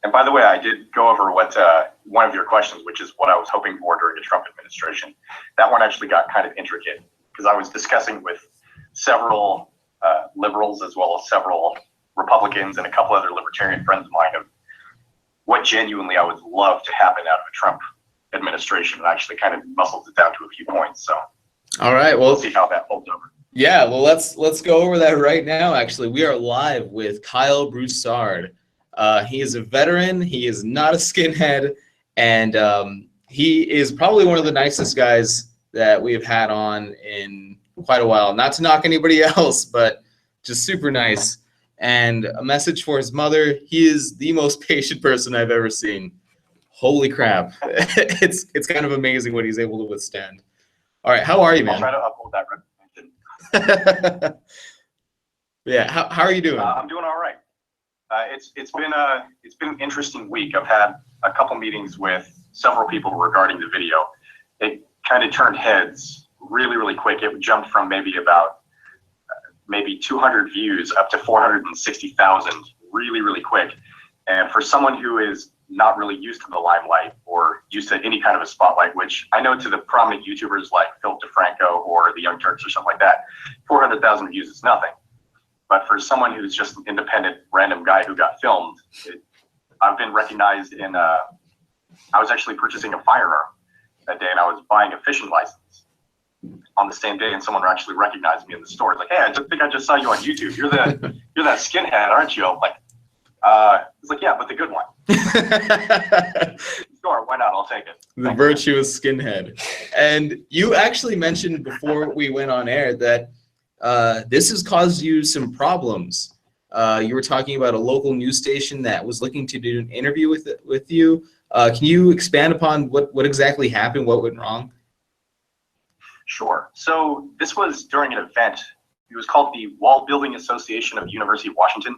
And by the way, I did go over what one of your questions, which is what I was hoping for during the Trump administration. That one actually got kind of intricate because I was discussing with several liberals as well as several Republicans and a couple other libertarian friends of mine of what genuinely I would love to happen out of a Trump administration, and actually kind of muscled it down to a few points. So, all right, well, we'll see how that holds over. Yeah, well, let's go over that right now. Actually, we are live with Kyle Broussard. He is a veteran. He is not a skinhead, and he is probably one of the nicest guys that we have had on in quite a while. Not to knock anybody else, but just super nice. And a message for his mother: he is the most patient person I've ever seen. Holy crap! It's kind of amazing what he's able to withstand. All right, how are you, man? I'll try to uphold that reputation. Yeah, how are you doing? I'm doing all right. It's been an interesting week. I've had a couple meetings with several people regarding the video. It kind of turned heads really quick. It jumped from maybe 200 views up to 460,000 really quick. And for someone who is not really used to the limelight or used to any kind of a spotlight, which I know to the prominent YouTubers like Phil DeFranco or the Young Turks or something like that, 400,000 views is nothing. But for someone who's just an independent random guy who got filmed, I've been recognized in, I was actually purchasing a firearm that day, and I was buying a fishing license on the same day, and someone actually recognized me in the store. It's like, hey, I think I just saw you on YouTube. You're that skinhead, aren't you? I'm like, it's like, yeah, but the good one. Sure, why not? I'll take it. The virtuous skinhead. And you actually mentioned before we went on air that this has caused you some problems. You were talking about a local news station that was looking to do an interview with you. Can you expand upon what exactly happened? What went wrong? Sure. So this was during an event. It was called the Wall Building Association of University of Washington.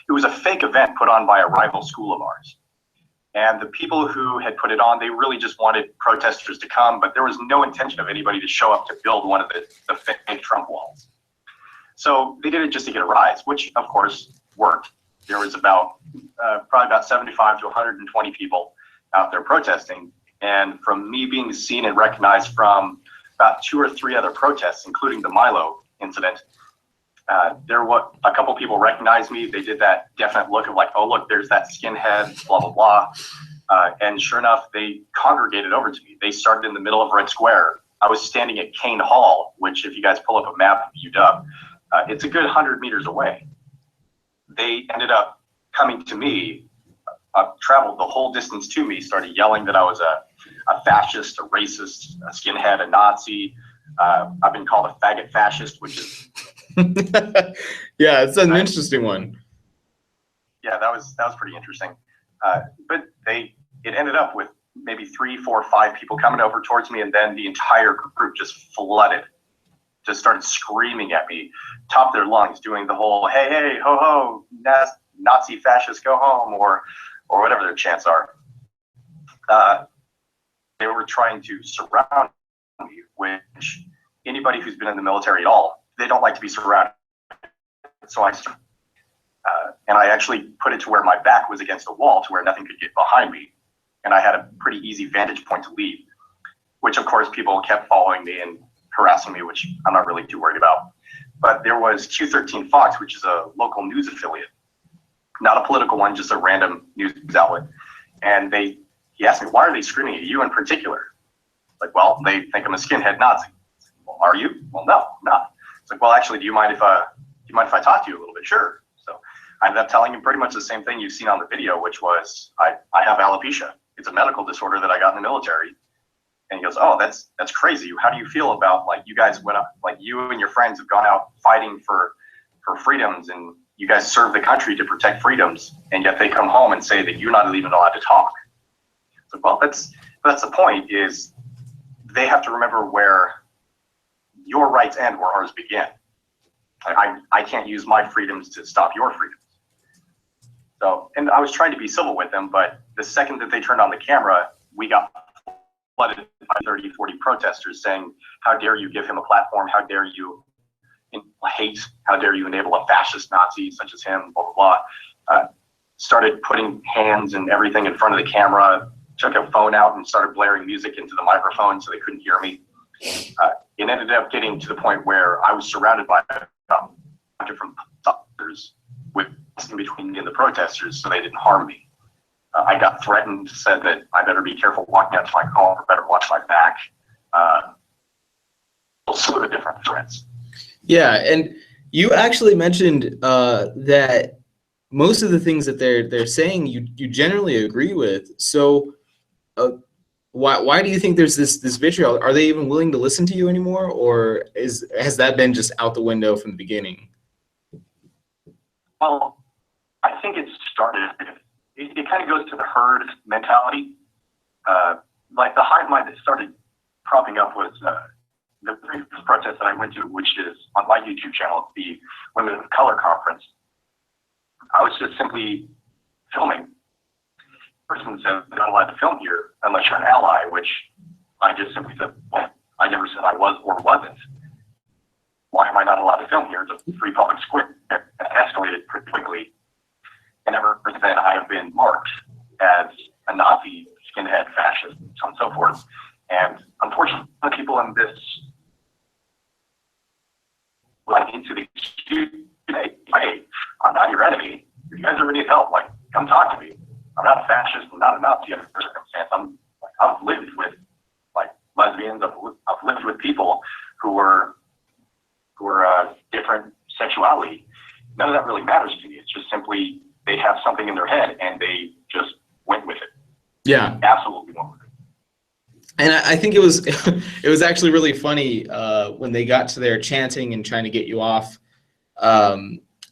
It was a fake event put on by a rival school of ours. And the people who had put it on, they really just wanted protesters to come, but there was no intention of anybody to show up to build one of the fake Trump walls. So they did it just to get a rise, which of course worked. There was probably about 75 to 120 people out there protesting. And from me being seen and recognized from about 2 or 3 other protests, including the Milo incident, a couple people recognized me. They did that definite look of like, oh, look, there's that skinhead, blah, blah, blah. And sure enough, they congregated over to me. They started in the middle of Red Square. I was standing at Kane Hall, which if you guys pull up a map of UTEP, it's a good 100 meters away. They ended up coming to me, traveled the whole distance to me, started yelling that I was a fascist, a racist, a skinhead, a Nazi. I've been called a faggot fascist, which is yeah, it's an interesting one. Yeah, that was pretty interesting. But it ended up with maybe 3, 4, 5 people coming over towards me, and then the entire group just flooded, just started screaming at me, top of their lungs, doing the whole hey ho ho Nazi fascist go home or whatever their chants are. They were trying to surround me, which anybody who's been in the military at all, they don't like to be surrounded. So and I actually put it to where my back was against a wall to where nothing could get behind me. And I had a pretty easy vantage point to leave, which of course people kept following me and harassing me, which I'm not really too worried about. But there was Q13 Fox, which is a local news affiliate, not a political one, just a random news outlet. And he asked me, why are they screaming at you in particular? Like, well, they think I'm a skinhead Nazi. Well, are you? Well, no, I'm not. It's like, well, actually, do you mind if I talk to you a little bit? Sure. So I ended up telling him pretty much the same thing you've seen on the video, which was I have alopecia. It's a medical disorder that I got in the military. And he goes, oh, that's crazy. How do you feel about, like, you guys went up, like, you and your friends have gone out fighting for freedoms, and you guys serve the country to protect freedoms, and yet they come home and say that you're not even allowed to talk. So, well, that's the point, is they have to remember where your rights end, where ours begin. I can't use my freedoms to stop your freedoms. So, and I was trying to be civil with them, but the second that they turned on the camera, we got flooded by 30, 40 protesters saying, how dare you give him a platform? How dare you hate? How dare you enable a fascist Nazi such as him? Blah, blah, blah. started putting hands and everything in front of the camera, took a phone out and started blaring music into the microphone so they couldn't hear me. It ended up getting to the point where I was surrounded by different officers with in between me and the protesters so they didn't harm me. I got threatened, said that I better be careful walking out to my car, or better watch my back. A slew of different threats. Yeah, and you actually mentioned that most of the things that they're saying you generally agree with. So why do you think there's this vitriol? Are they even willing to listen to you anymore, or has that been just out the window from the beginning? Well, I think it started. It kind of goes to the herd mentality. Like the hive mind that started propping up was the previous protest that I went to, which is on my YouTube channel, the Women of Color Conference. I was just simply filming. The person said, "You're not allowed to film here unless you're an ally," which I just simply said, "Well, I never said I was or wasn't. Why am I not allowed to film here? It's a free public square." It escalated pretty quickly. And ever since then, I have been marked as a Nazi, skinhead, fascist, so on and so forth. And unfortunately, people in this like into the excuse, hey, I'm not your enemy. If you guys ever need help, like, come talk to me. I'm not a fascist. I'm not a Nazi under circumstance. I've lived with like lesbians. I've lived with people who were different sexuality. None of that really matters to me. It's just simply they have something in their head and they just went with it. Yeah, absolutely went with it. And I think it was actually really funny when they got to their chanting and trying to get you off.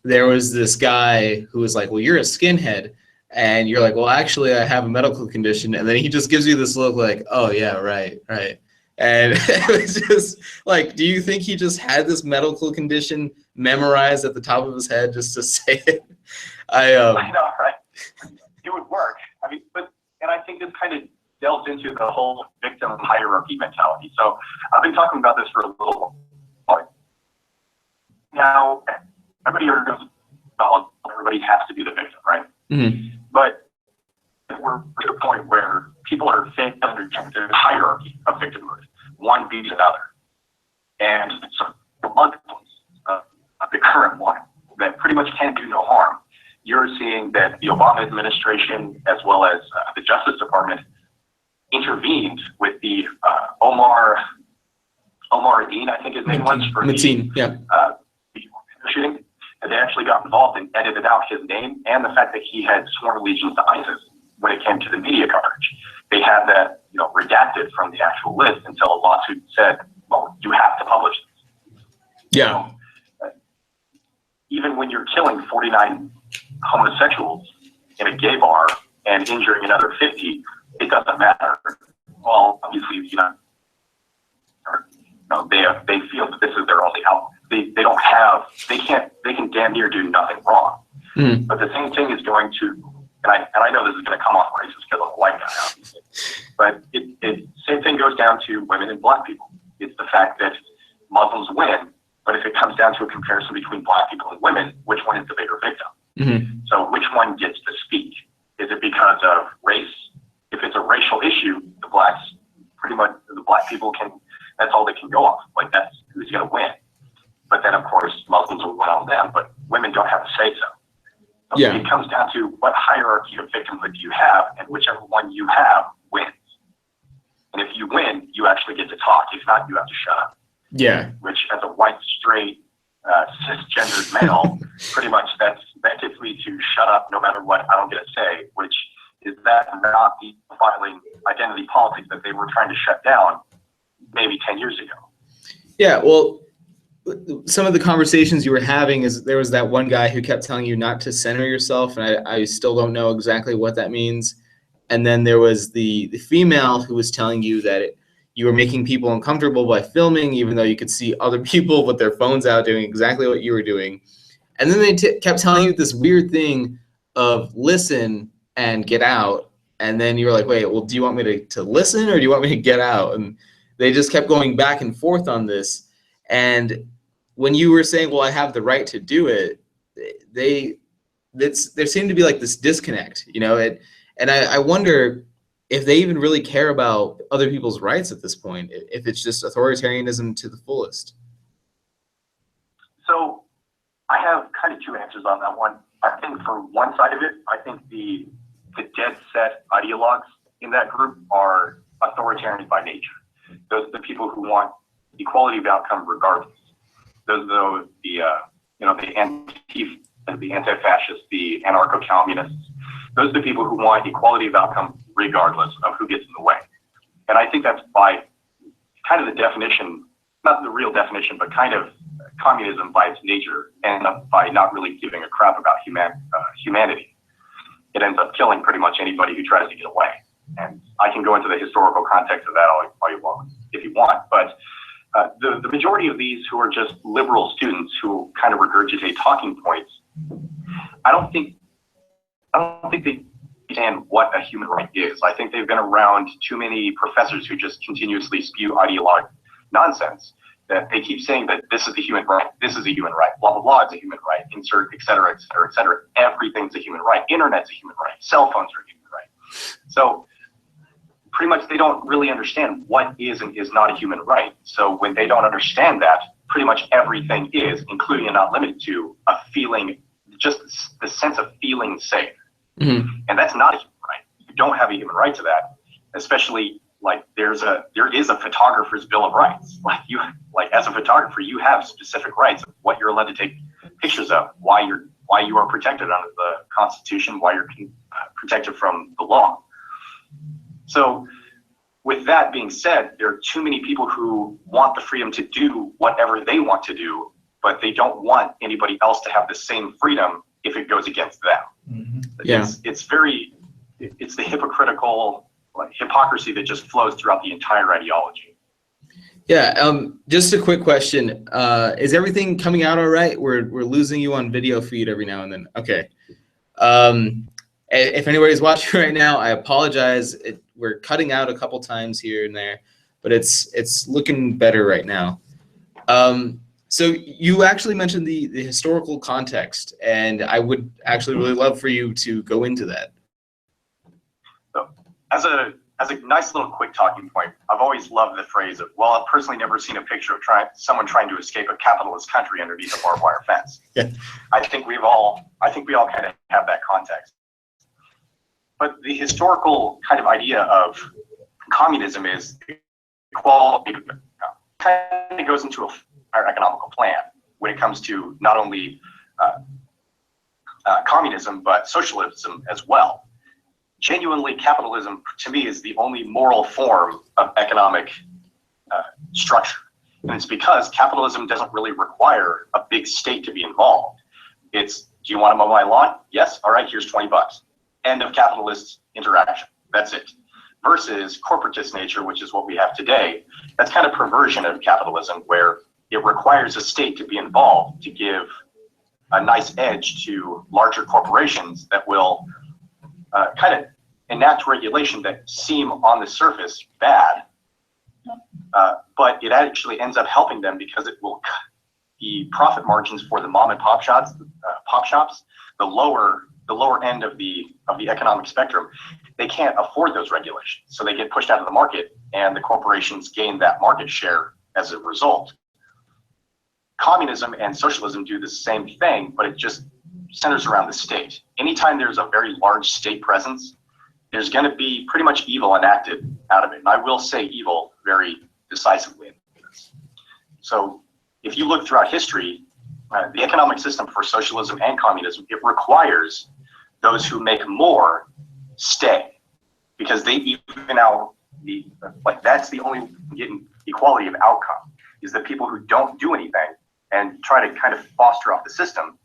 There was this guy who was like, "Well, you're a skinhead," and you're like, "Well, actually, I have a medical condition," and then he just gives you this look like, "Oh yeah, right." And it was just like, do you think he just had this medical condition memorized at the top of his head just to say it? I know, right? It would work. I mean, and I think this kind of delves into the whole victim hierarchy mentality. So I've been talking about this for a little while. Now, everybody knows everybody has to be the victim, right? Mm-hmm. But we're at a point where people are failing to understand the hierarchy of victimhood. One beats another. And so the current one that pretty much can do no harm. You're seeing that the Obama administration, as well as the Justice Department, intervened with the Omar Dean, I think his name was, for the shooting. And they actually got involved and edited out his name and the fact that he had sworn allegiance to ISIS when it came to the media coverage. They had that, redacted from the actual list until a lawsuit said, "Well, you have to publish this." Yeah. So, even when you're killing 49 homosexuals in a gay bar and injuring another 50, it doesn't matter. Well, obviously, they feel that this is their only outlet. They can damn near do nothing wrong. Mm. But the same thing is going to, and I know this is going to come off racist because I'm a white guy, obviously, but same thing goes down to women and black people. It's the fact that Muslims win, but if it comes down to a comparison between black people and women, which one is the bigger victim? Mm-hmm. So which one gets to speak? Is it because of race? If it's a racial issue, the black people that's all they can go off. Like, that's who's going to win. But then, of course, Muslims will win on them, but women don't have a say so. Yeah. It comes down to what hierarchy of victimhood do you have, and whichever one you have wins. And if you win, you actually get to talk. If not, you have to shut up. Yeah. Which, as a white, straight, cisgendered male, pretty much that gets me to shut up no matter what. I don't get a say, which is that not the filing identity politics that they were trying to shut down maybe 10 years ago. Yeah, well, some of the conversations you were having is there was that one guy who kept telling you not to center yourself, and I still don't know exactly what that means. And then there was the female who was telling you that you were making people uncomfortable by filming, even though you could see other people with their phones out doing exactly what you were doing. And then they kept telling you this weird thing of listen and get out. And then you were like, wait, well, do you want me to listen or do you want me to get out? And they just kept going back and forth on this. And when you were saying, well, I have the right to do it, they there seemed to be like this disconnect, you know, and I wonder if they even really care about other people's rights at this point, if it's just authoritarianism to the fullest. So I have kind of two answers on that one. I think for one side of it, I think the dead set ideologues in that group are authoritarian by nature. Those are the people who want equality of outcome regardless. Those are the anti-fascists, the anarcho-communists. Those are the people who want equality of outcome regardless of who gets in the way. And I think that's by kind of the definition, not the real definition, but kind of communism by its nature, and by not really giving a crap about humanity. It ends up killing pretty much anybody who tries to get away. And I can go into the historical context of that all you want, if you want. But the majority of these who are just liberal students who kind of regurgitate talking points, I don't think they understand what a human right is. I think they've been around too many professors who just continuously spew ideologue nonsense, that they keep saying that this is a human right, this is a human right, blah, blah, blah, it's a human right, insert, et cetera, et cetera, et cetera. Everything's a human right. Internet's a human right. Cell phones are a human right. So pretty much they don't really understand what is and is not a human right. So when they don't understand that, pretty much everything is, including and not limited to, a feeling, just the sense of feeling safe. Mm-hmm. And that's not a human right. You don't have a human right to that, especially like there is a photographer's bill of rights. Like as a photographer, you have specific rights of what you're allowed to take pictures of, why you are protected under the Constitution, why you're protected from the law. So with that being said, there are too many people who want the freedom to do whatever they want to do, but they don't want anybody else to have the same freedom if it goes against them. Mm-hmm. Yeah. It's the hypocritical hypocrisy that just flows throughout the entire ideology. Yeah, just a quick question. Is everything coming out all right? We're losing you on video feed every now and then. Okay. If anybody's watching right now, I apologize. We're cutting out a couple times here and there, but it's looking better right now. So you actually mentioned the historical context, and I would actually really love for you to go into that. So, as a nice little quick talking point, I've always loved the phrase of, well, I've personally never seen a picture of someone trying to escape a capitalist country underneath a barbed wire fence. Yeah. I think we all kind of have that context. But the historical kind of idea of communism is equality, kind of goes into our economical plan when it comes to not only communism, but socialism as well. Genuinely, capitalism, to me, is the only moral form of economic structure. And it's because capitalism doesn't really require a big state to be involved. It's, do you want to mow my lawn? Yes. All right, here's $20. End of capitalist interaction. That's it. Versus corporatist nature, which is what we have today. That's kind of perversion of capitalism, where it requires a state to be involved to give a nice edge to larger corporations that will kind of enact regulation that seem on the surface bad, but it actually ends up helping them because it will cut the profit margins for the mom and pop shops, the lower end of the economic spectrum. They can't afford those regulations, so they get pushed out of the market, and the corporations gain that market share as a result. Communism and socialism do the same thing, but it just centers around the state. Anytime there's a very large state presence, there's going to be pretty much evil enacted out of it. And I will say evil very decisively in this. So if you look throughout history, the economic system for socialism and communism, it requires those who make more stay, because they even out that's the only getting equality of outcome, is the people who don't do anything and try to kind of foster off the system.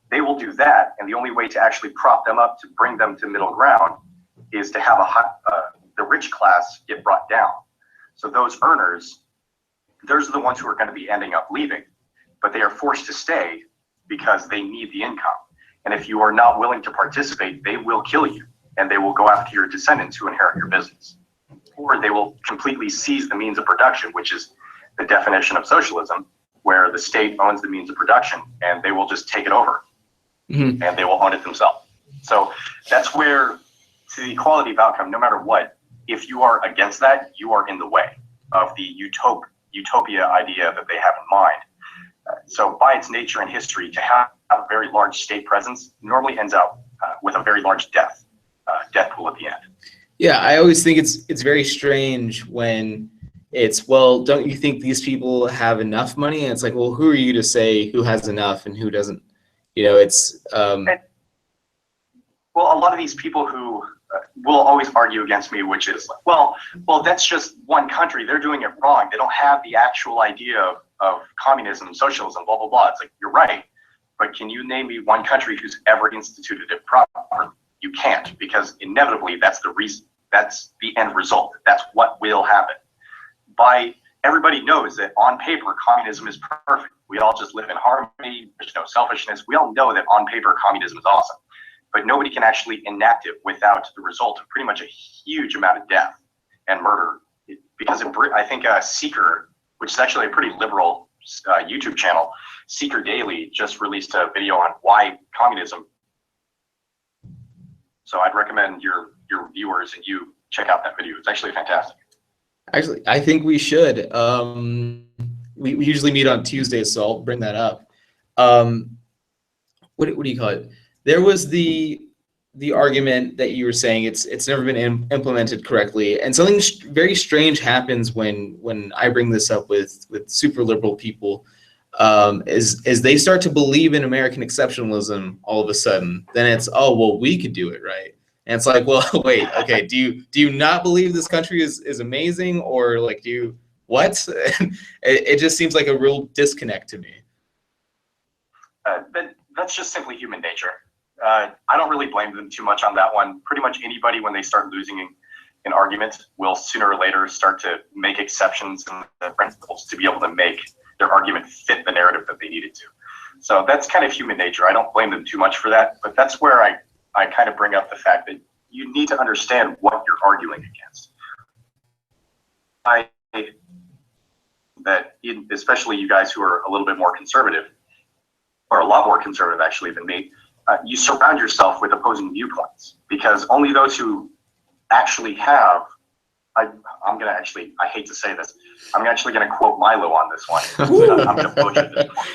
They will do that, and the only way to actually prop them up, to bring them to middle ground, is to have the rich class get brought down. So those earners, those are the ones who are going to be ending up leaving, but they are forced to stay because they need the income. And if you are not willing to participate, they will kill you, and they will go after your descendants who inherit your business. Or they will completely seize the means of production, which is the definition of socialism, where the state owns the means of production, and they will just take it over. Mhm. and they will own it themselves. So that's where, to the equality of outcome, no matter what, if you are against that, you are in the way of the utopia idea that they have in mind. So by its nature and history, to have a very large state presence normally ends up with a very large death pool at the end. Yeah, I always think it's very strange when it's, well, don't you think these people have enough money? And it's like, well, who are you to say who has enough and who doesn't? It's well, a lot of these people who will always argue against me, which is like, well, that's just one country. They're doing it wrong. They don't have the actual idea of communism, socialism, blah, blah, blah. It's like, you're right. But can you name me one country who's ever instituted it properly? You can't, because inevitably that's the reason. That's the end result. That's what will happen. Everybody knows that on paper, communism is perfect. We all just live in harmony. There's no selfishness. We all know that on paper, communism is awesome. But nobody can actually enact it without the result of pretty much a huge amount of death and murder. Because I think Seeker, which is actually a pretty liberal YouTube channel, Seeker Daily, just released a video on why communism. So I'd recommend your viewers and you check out that video. It's actually fantastic. Actually, I think we should. We usually meet on Tuesdays, so I'll bring that up. What do you call it? There was the argument that you were saying it's never been implemented correctly, and something very strange happens when I bring this up with super liberal people. Is they start to believe in American exceptionalism all of a sudden. Then it's, oh, well, we could do it, right? And it's like, well, wait, okay, do you not believe this country is amazing, or like, do you what? It just seems like a real disconnect to me. But that's just simply human nature. I don't really blame them too much on that one. Pretty much anybody, when they start losing an argument, will sooner or later start to make exceptions in the principles to be able to make their argument fit the narrative that they needed to. So that's kind of human nature. I don't blame them too much for that, but that's where I kind of bring up the fact that you need to understand what you're arguing against. Especially you guys who are a little bit more conservative, or a lot more conservative actually than me, you surround yourself with opposing viewpoints, because only those who actually have, I hate to say this, I'm actually going to quote Milo on this one. I'm going to butcher this quote.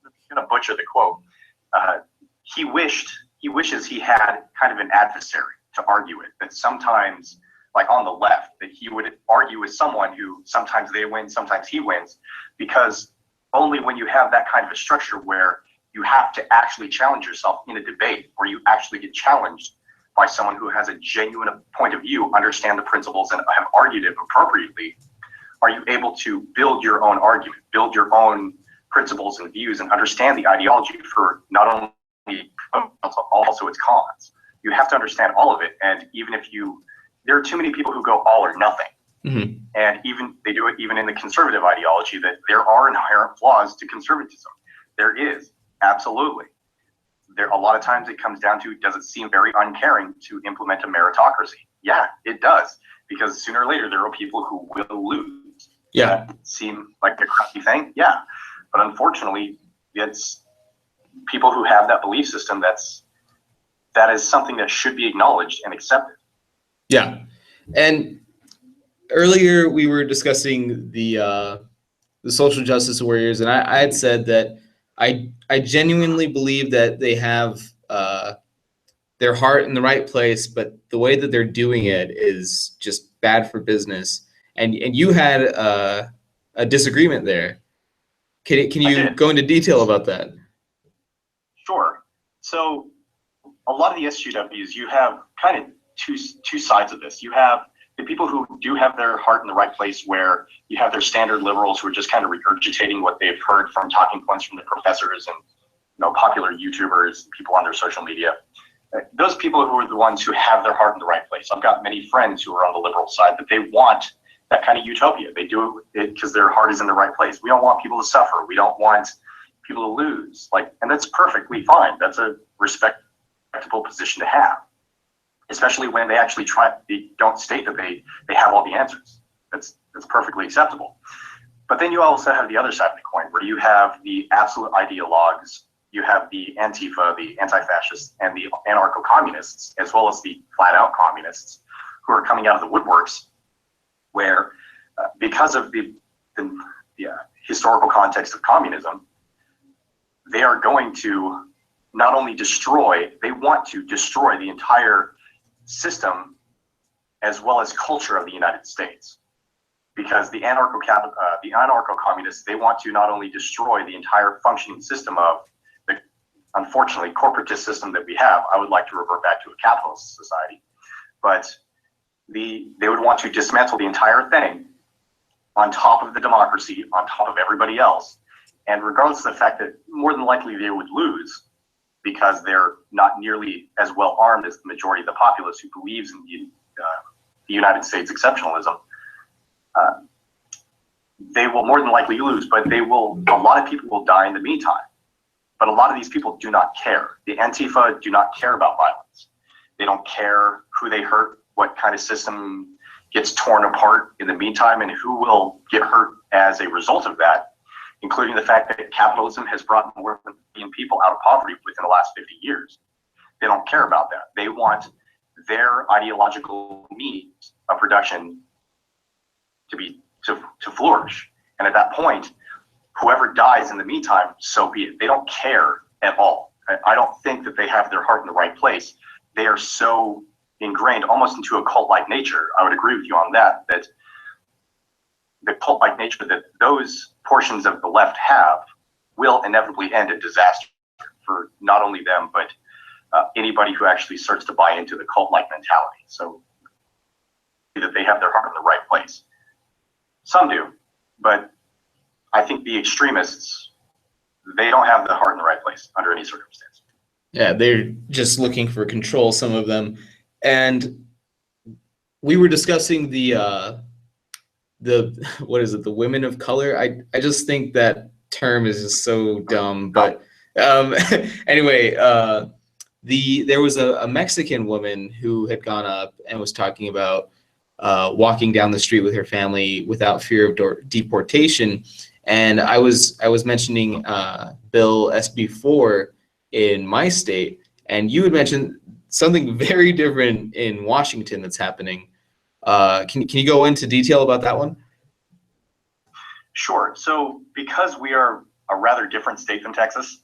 I'm going to butcher the quote. He wishes he had kind of an adversary to argue it, that sometimes, like on the left, that he would argue with someone who sometimes they win, sometimes he wins, because only when you have that kind of a structure where you have to actually challenge yourself in a debate, where you actually get challenged by someone who has a genuine point of view, understand the principles, and have argued it appropriately, are you able to build your own argument, build your own principles and views, and understand the ideology for not only also its cons. You have to understand all of it, and there are too many people who go all or nothing. Mm-hmm. And they do it even in the conservative ideology, that there are inherent flaws to conservatism. There is, absolutely. A lot of times it comes down to, does it seem very uncaring to implement a meritocracy? Yeah, it does, because sooner or later there are people who will lose. Yeah. That seem like the crappy thing? Yeah. But unfortunately, it's people who have that belief system, that is something that should be acknowledged and accepted. Yeah. And earlier we were discussing the social justice warriors, and I had said that I genuinely believe that they have their heart in the right place, but the way that they're doing it is just bad for business. And you had a disagreement there. Can you go into detail about that? Sure. So a lot of the SJWs, you have kind of two sides of this. You have the people who do have their heart in the right place, where you have their standard liberals who are just kind of regurgitating what they've heard from talking points from the professors and popular YouTubers, people on their social media. Those people who are the ones who have their heart in the right place. I've got many friends who are on the liberal side that they want that kind of utopia. They do it because their heart is in the right place. We don't want people to suffer. We don't want people to lose. And that's perfectly fine. That's a respectable position to have, especially when they actually they don't state that they have all the answers. That's perfectly acceptable. But then you also have the other side of the coin, where you have the absolute ideologues you have the Antifa, the anti-fascists, and the anarcho-communists, as well as the flat-out communists, who are coming out of the woodworks, where because of the historical context of communism, they are going to not only destroy, they want to destroy the entire system as well as culture of the United States. Because the anarcho-communists, they want to not only destroy the entire functioning system of the, unfortunately, corporatist system that we have. I would like to revert back to a capitalist society. But they would want to dismantle the entire thing on top of the democracy, on top of everybody else. And regardless of the fact that more than likely they would lose because they're not nearly as well armed as the majority of the populace who believes in the United States exceptionalism, they will more than likely lose, but a lot of people will die in the meantime. But a lot of these people do not care. The Antifa do not care about violence. They don't care who they hurt, what kind of system gets torn apart in the meantime, and who will get hurt as a result of that, including the fact that capitalism has brought more than 1 billion people out of poverty within the last 50 years. They don't care about that. They want their ideological means of production to flourish. And at that point, whoever dies in the meantime, so be it. They don't care at all. I don't think that they have their heart in the right place. They are so ingrained almost into a cult-like nature. I would agree with you on that the cult-like nature that those portions of the left have will inevitably end in disaster for not only them, but anybody who actually starts to buy into the cult-like mentality. So that they have their heart in the right place. Some do, but I think the extremists, they don't have the heart in the right place under any circumstance. Yeah, they're just looking for control, some of them. And we were discussing the what is it, the women of color? I just think that term is just so dumb. But anyway, there was a Mexican woman who had gone up and was talking about walking down the street with her family without fear of deportation. And I was mentioning Bill SB4 in my state, and you had mentioned something very different in Washington that's happening. Can you go into detail about that one? Sure. So because we are a rather different state than Texas,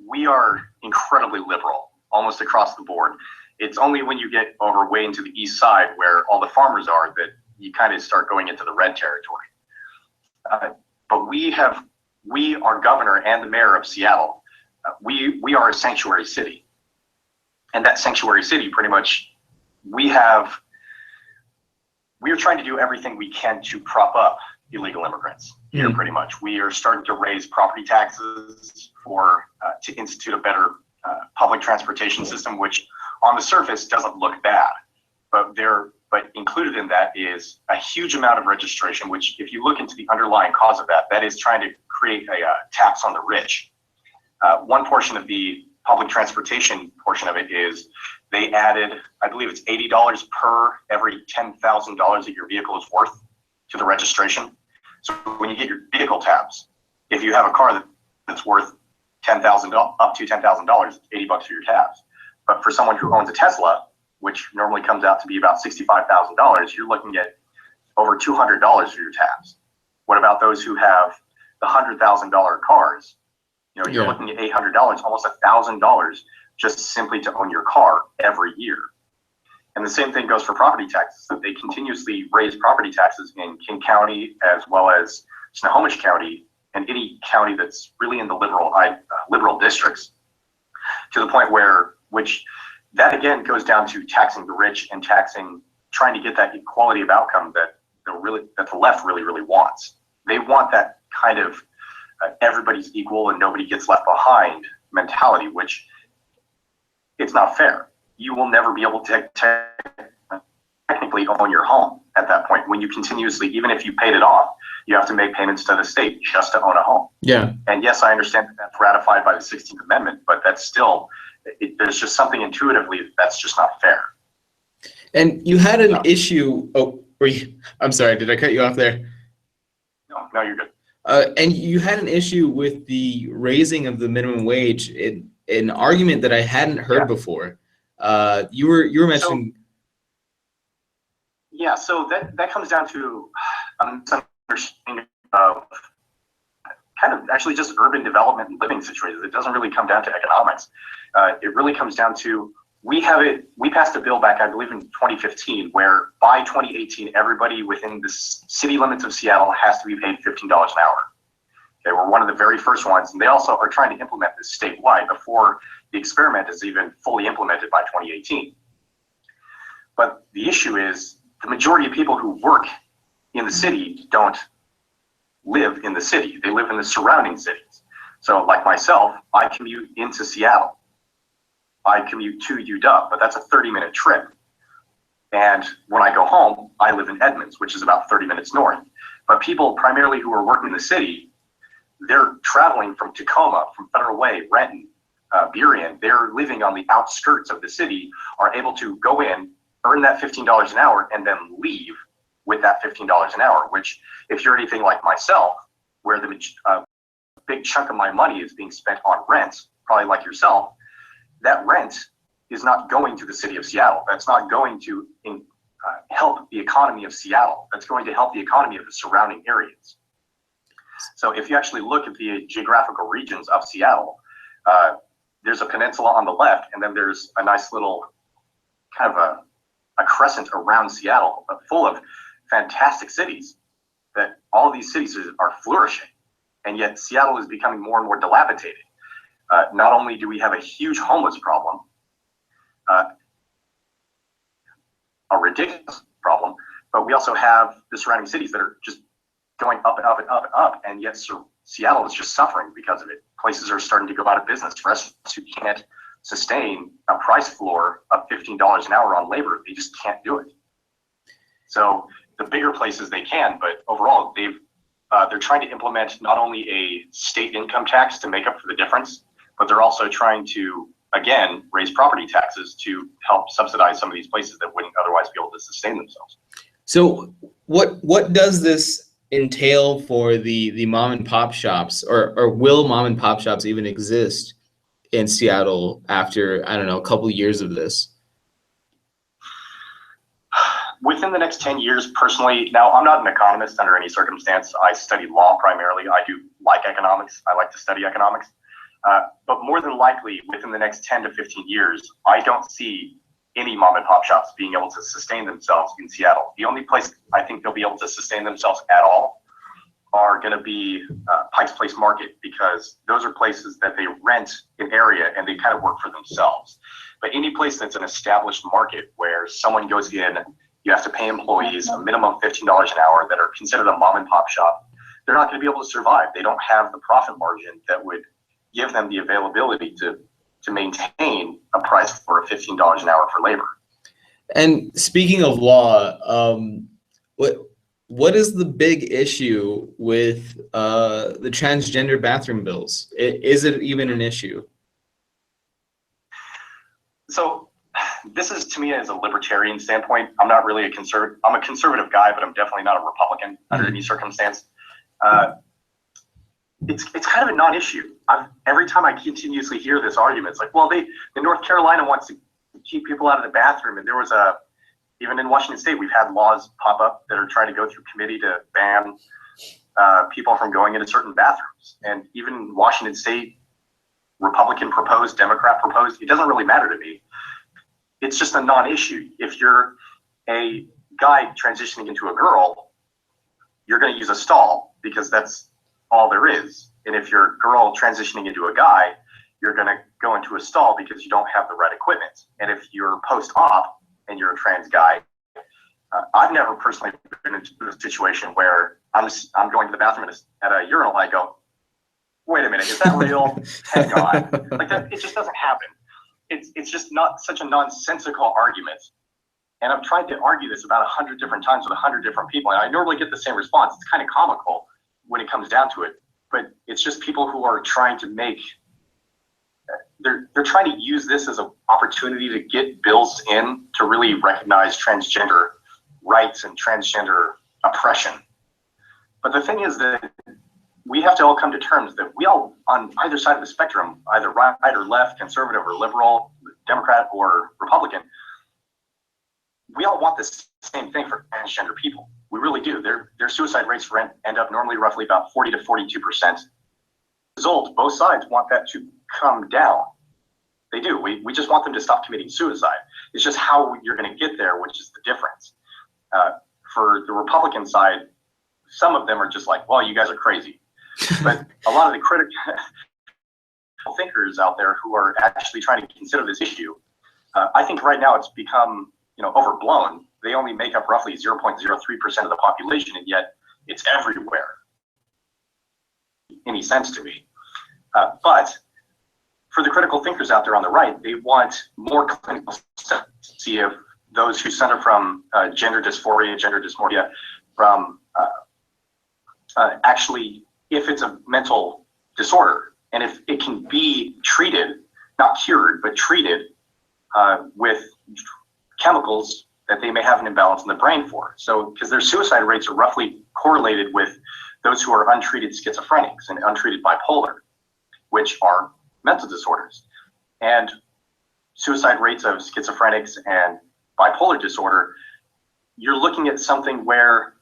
we are incredibly liberal almost across the board. It's only when you get over way into the east side where all the farmers are that you kind of start going into the red territory. But our governor and the mayor of Seattle, we are a sanctuary city. And that sanctuary city, pretty much, we are trying to do everything we can to prop up illegal immigrants here, pretty much. We are starting to raise property taxes to institute a better public transportation system, which on the surface doesn't look bad. But included in that is a huge amount of registration, which if you look into the underlying cause of that is trying to create a tax on the rich. One portion of the public transportation portion of it is they added, I believe it's $80 per every $10,000 that your vehicle is worth to the registration. So when you get your vehicle tabs, if you have a car that's worth $10,000 up to $10,000, it's $80 for your tabs. But for someone who owns a Tesla, which normally comes out to be about $65,000, you're looking at over $200 for your tabs. What about those who have the $100,000 cars? You're looking at $800, almost $1,000 just simply to own your car every year. And the same thing goes for property taxes. So they continuously raise property taxes in King County as well as Snohomish County and any county that's really in the liberal districts, to the point which that again goes down to taxing the rich and trying to get that equality of outcome that the left really, really wants. They want that kind of everybody's equal and nobody gets left behind mentality, which it's not fair. You will never be able to technically own your home at that point. When you continuously, even if you paid it off, you have to make payments to the state just to own a home. Yeah. And yes, I understand that that's ratified by the 16th Amendment, but that's still, there's just something intuitively that's just not fair. And you had an issue. I'm sorry, did I cut you off there? No, you're good. And you had an issue with the raising of the minimum wage, an argument that I hadn't heard before. You were mentioning. So that comes down to some understanding of kind of actually just urban development and living situations. It doesn't really come down to economics. It really comes down to we passed a bill back, I believe, in 2015, where by 2018, everybody within the city limits of Seattle has to be paid $15 an hour. Okay, we're one of the very first ones, and they also are trying to implement this statewide before the experiment is even fully implemented by 2018. But the issue is the majority of people who work in the city don't live in the city. They live in the surrounding cities. So like myself, I commute into Seattle. I commute to UW, but that's a 30-minute trip. And when I go home, I live in Edmonds, which is about 30 minutes north. But people primarily who are working in the city, they're traveling from Tacoma, from Federal Way, Renton, Burien. They're living on the outskirts of the city, are able to go in, earn that $15 an hour, and then leave with that $15 an hour, which if you're anything like myself, where the big chunk of my money is being spent on rent, probably like yourself, that rent is not going to the city of Seattle. That's not going to help the economy of Seattle. That's going to help the economy of the surrounding areas. So if you actually look at the geographical regions of Seattle, there's a peninsula on the left, and then there's a nice little kind of a crescent around Seattle full of fantastic cities, that all of these cities are flourishing, and yet Seattle is becoming more and more dilapidated. Not only do we have a huge homeless problem, a ridiculous problem, but we also have the surrounding cities that are just going up and up and up and up, and yet Seattle is just suffering because of it. Places are starting to go out of business. Restaurants who can't sustain a price floor of $15 an hour on labor, they just can't do it. So the bigger places they can, but overall they're trying to implement not only a state income tax to make up for the difference, but they're also trying to, again, raise property taxes to help subsidize some of these places that wouldn't otherwise be able to sustain themselves. So what does this entail for the mom and pop shops, or will mom and pop shops even exist in Seattle after, I don't know, a couple of years of this? Within the next 10 years, personally, now I'm not an economist under any circumstance. I study law primarily. I do like economics. I like to study economics. But more than likely, within the next 10 to 15 years, I don't see any mom and pop shops being able to sustain themselves in Seattle. The only place I think they'll be able to sustain themselves at all are going to be Pike's Place Market, because those are places that they rent an area and they kind of work for themselves. But any place that's an established market where someone goes in, you have to pay employees a minimum $15 an hour that are considered a mom and pop shop, they're not going to be able to survive. They don't have the profit margin that would give them the availability to maintain a price for $15 an hour for labor. And speaking of law, what is the big issue with the transgender bathroom bills? Is it even an issue? So this is, to me, as a libertarian standpoint, I'm not really a conservative. I'm a conservative guy, but I'm definitely not a Republican under any circumstance. It's kind of a non-issue. Every time I continuously hear this argument, it's like, well, the North Carolina wants to keep people out of the bathroom, and there was even in Washington State, we've had laws pop up that are trying to go through committee to ban people from going into certain bathrooms. And even Washington State, Republican proposed, Democrat proposed, it doesn't really matter to me. It's just a non-issue. If you're a guy transitioning into a girl, you're going to use a stall because that's all there is. And if you're a girl transitioning into a guy, you're going to go into a stall because you don't have the right equipment. And if you're post-op and you're a trans guy, I've never personally been into a situation where I'm going to the bathroom at a urinal. I go, wait a minute, is that real? Hang on. Like that, it just doesn't happen. It's just not such a nonsensical argument. And I've tried to argue this about 100 different times with 100 different people, and I normally get the same response. It's kind of comical when it comes down to it, but it's just people who are trying to they're trying to use this as an opportunity to get bills in to really recognize transgender rights and transgender oppression. But the thing is that we have to all come to terms that we all, on either side of the spectrum, either right or left, conservative or liberal, Democrat or Republican, we all want the same thing for transgender people. We really do. Their suicide rates end up normally roughly about 40 to 42%. Result, both sides want that to come down. They do. We just want them to stop committing suicide. It's just how you're going to get there, which is the difference. For the Republican side, some of them are just like, well, you guys are crazy. But a lot of the critical thinkers out there who are actually trying to consider this issue, I think right now it's become overblown. They only make up roughly 0.03% of the population, and yet it's everywhere. Any sense to me. But for the critical thinkers out there on the right, they want more clinical studies to see if those who suffer from gender dysphoria, gender dysmorphia, from actually, if it's a mental disorder, and if it can be treated, not cured, but treated with chemicals that they may have an imbalance in the brain for. So, because their suicide rates are roughly correlated with those who are untreated schizophrenics and untreated bipolar, which are mental disorders. And suicide rates of schizophrenics and bipolar disorder, you're looking at something where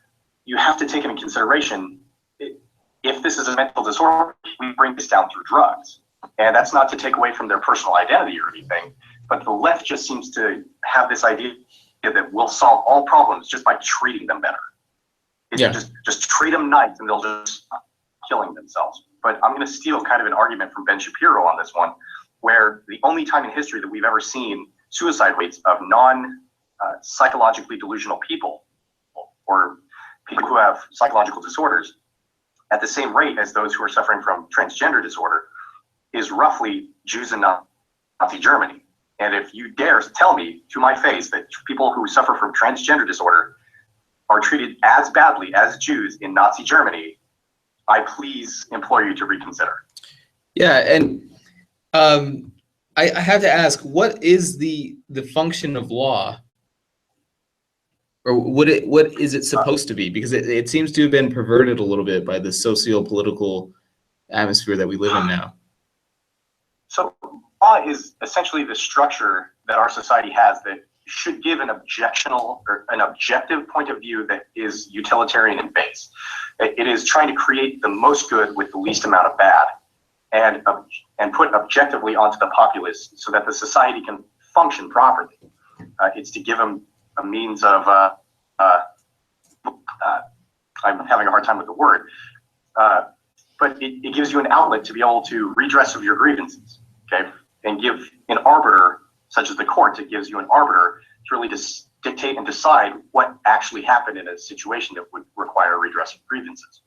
you have to take into consideration, if this is a mental disorder, we bring this down through drugs. And that's not to take away from their personal identity or anything, but the left just seems to have this idea that we'll solve all problems just by treating them better. Yeah. Just treat them nice and they'll just stop killing themselves. But I'm going to steal kind of an argument from Ben Shapiro on this one, where the only time in history that we've ever seen suicide rates of non-psychologically delusional people or people who have psychological disorders at the same rate as those who are suffering from transgender disorder is roughly Jews in Nazi Germany. And if you dare tell me to my face that people who suffer from transgender disorder are treated as badly as Jews in Nazi Germany, I please implore you to reconsider. Yeah, and I have to ask, what is the function of law, or what is it supposed to be? Because it seems to have been perverted a little bit by the socio-political atmosphere that we live in now. So law is essentially the structure that our society has that should give an objective point of view that is utilitarian in base. It is trying to create the most good with the least amount of bad, and put objectively onto the populace so that the society can function properly. It's to give them a means of, I'm having a hard time with the word, but it gives you an outlet to be able to redress of your grievances, okay? And give an arbiter, such as the courts, it gives you an arbiter to really just dictate and decide what actually happened in a situation that would require redress of grievances.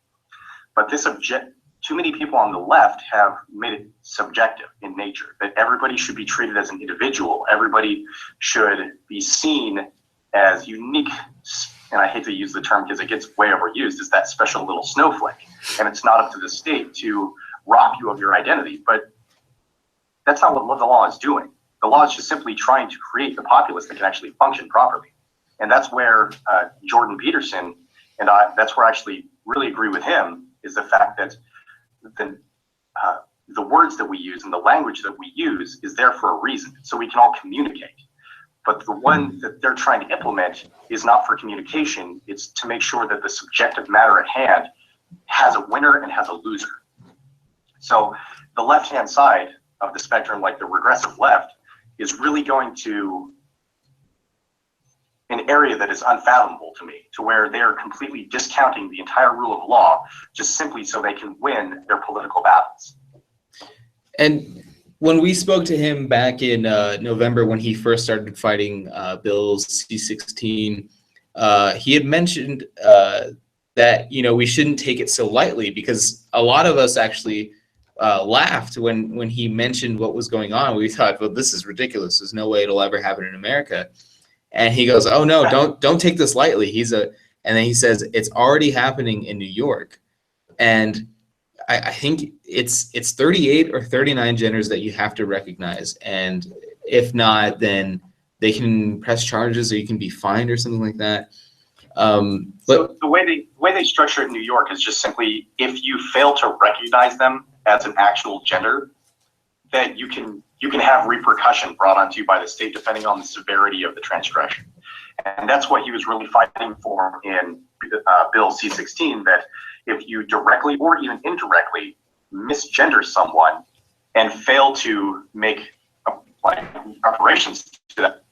But too many people on the left have made it subjective in nature, that everybody should be treated as an individual. Everybody should be seen as unique, and I hate to use the term because it gets way overused, is that special little snowflake. And it's not up to the state to rob you of your identity, but that's not what the law is doing. The law is just simply trying to create the populace that can actually function properly. And that's where Jordan Peterson, and that's where I actually really agree with him, is the fact that the words that we use and the language that we use is there for a reason, so we can all communicate. But the one that they're trying to implement is not for communication, it's to make sure that the subjective matter at hand has a winner and has a loser. So the left-hand side of the spectrum, like the regressive left, is really going to an area that is unfathomable to me, to where they are completely discounting the entire rule of law just simply so they can win their political battles. And when we spoke to him back in November, when he first started fighting bills C-16, he had mentioned that we shouldn't take it so lightly, because a lot of us actually laughed when he mentioned what was going on. We thought, well, this is ridiculous. There's no way it'll ever happen in America. And he goes, oh no, don't take this lightly. And then he says it's already happening in New York, and I think it's 38 or 39 genders that you have to recognize, and if not, then they can press charges or you can be fined or something like that. So the way they structure it in New York is just simply if you fail to recognize them as an actual gender, that you can have repercussion brought onto you by the state depending on the severity of the transgression. And that's what he was really fighting for in Bill C-16, that if you directly or even indirectly misgender someone and fail to make reparations to that,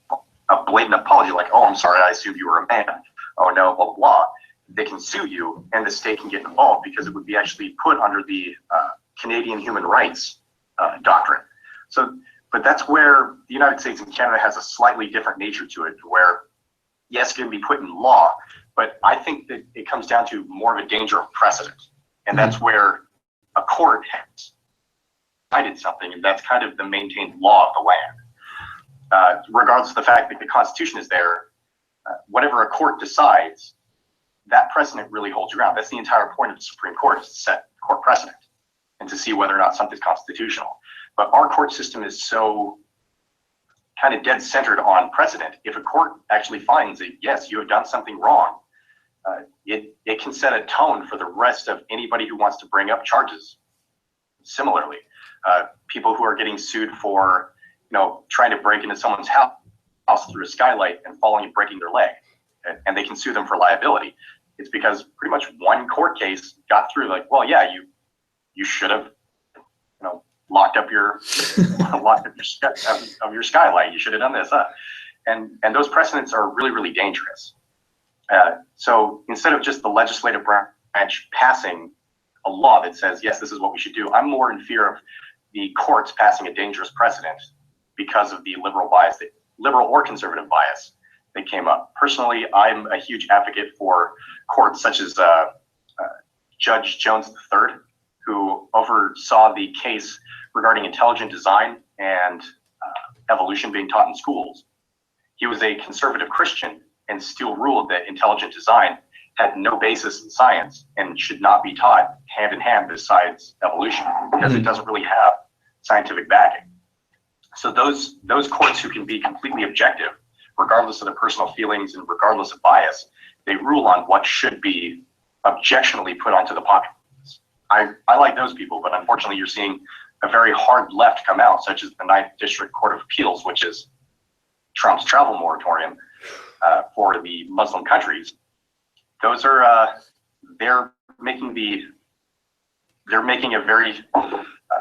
a blatant apology, like, oh, I'm sorry, I assumed you were a man. Oh no, blah, blah, blah. They can sue you and the state can get involved because it would be actually put under the Canadian human rights doctrine. So, but that's where the United States and Canada has a slightly different nature to it, where yes, it can be put in law, but I think that it comes down to more of a danger of precedent. And that's where a court has decided something, and that's kind of the maintained law of the land. Regardless of the fact that the Constitution is there, whatever a court decides, that precedent really holds ground. That's the entire point of the Supreme Court, is to set court precedent and to see whether or not something's constitutional. But our court system is so kind of dead centered on precedent. If a court actually finds that, yes, you have done something wrong, it can set a tone for the rest of anybody who wants to bring up charges. Similarly, people who are getting sued for, trying to break into someone's house through a skylight and falling and breaking their leg, and they can sue them for liability. It's because pretty much one court case got through, like, well, yeah, you should have, locked up your your skylight. You should have done this, and those precedents are really, really dangerous. So instead of just the legislative branch passing a law that says, yes, this is what we should do, I'm more in fear of the courts passing a dangerous precedent because of the liberal or conservative bias that came up. Personally, I'm a huge advocate for courts such as Judge Jones III, who oversaw the case regarding intelligent design and evolution being taught in schools. He was a conservative Christian and still ruled that intelligent design had no basis in science and should not be taught hand in hand besides evolution, because it doesn't really have scientific backing. So those courts who can be completely objective, regardless of their personal feelings and regardless of bias, they rule on what should be objectionably put onto the populace. I like those people, but unfortunately you're seeing a very hard left come out, such as the Ninth District Court of Appeals, which is Trump's travel moratorium for the Muslim countries. Those are they're making a very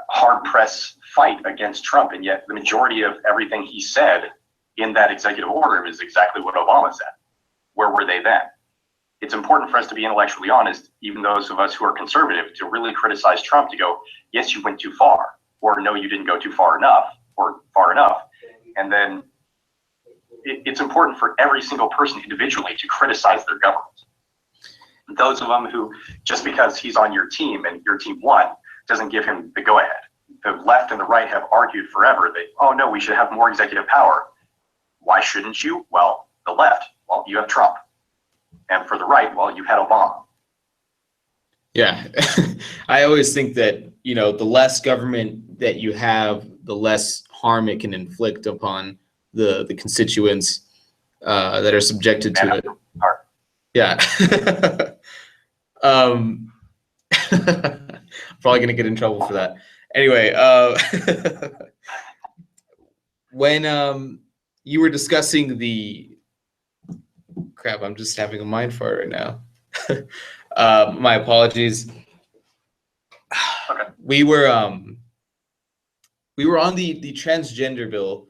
hard press fight against Trump, and yet the majority of everything he said in that executive order is exactly what Obama said. Where were they then? It's important for us to be intellectually honest, even those of us who are conservative, to really criticize Trump, to go, yes, you went too far, or no, you didn't go too far enough, or far enough. And then it's important for every single person individually to criticize their government. Those of them who, just because he's on your team and your team won, doesn't give him the go-ahead. The left and the right have argued forever that, oh no, we should have more executive power. Why shouldn't you? Well, the left, well, you have Trump. And for the right, well, you've had Obama. Yeah, I always think that, the less government that you have, the less harm it can inflict upon the constituents that are subjected to it. Yeah. Probably going to get in trouble for that. Anyway, when you were discussing crap, I'm just having a mind fart right now. My apologies. Okay. We were on the transgender bill,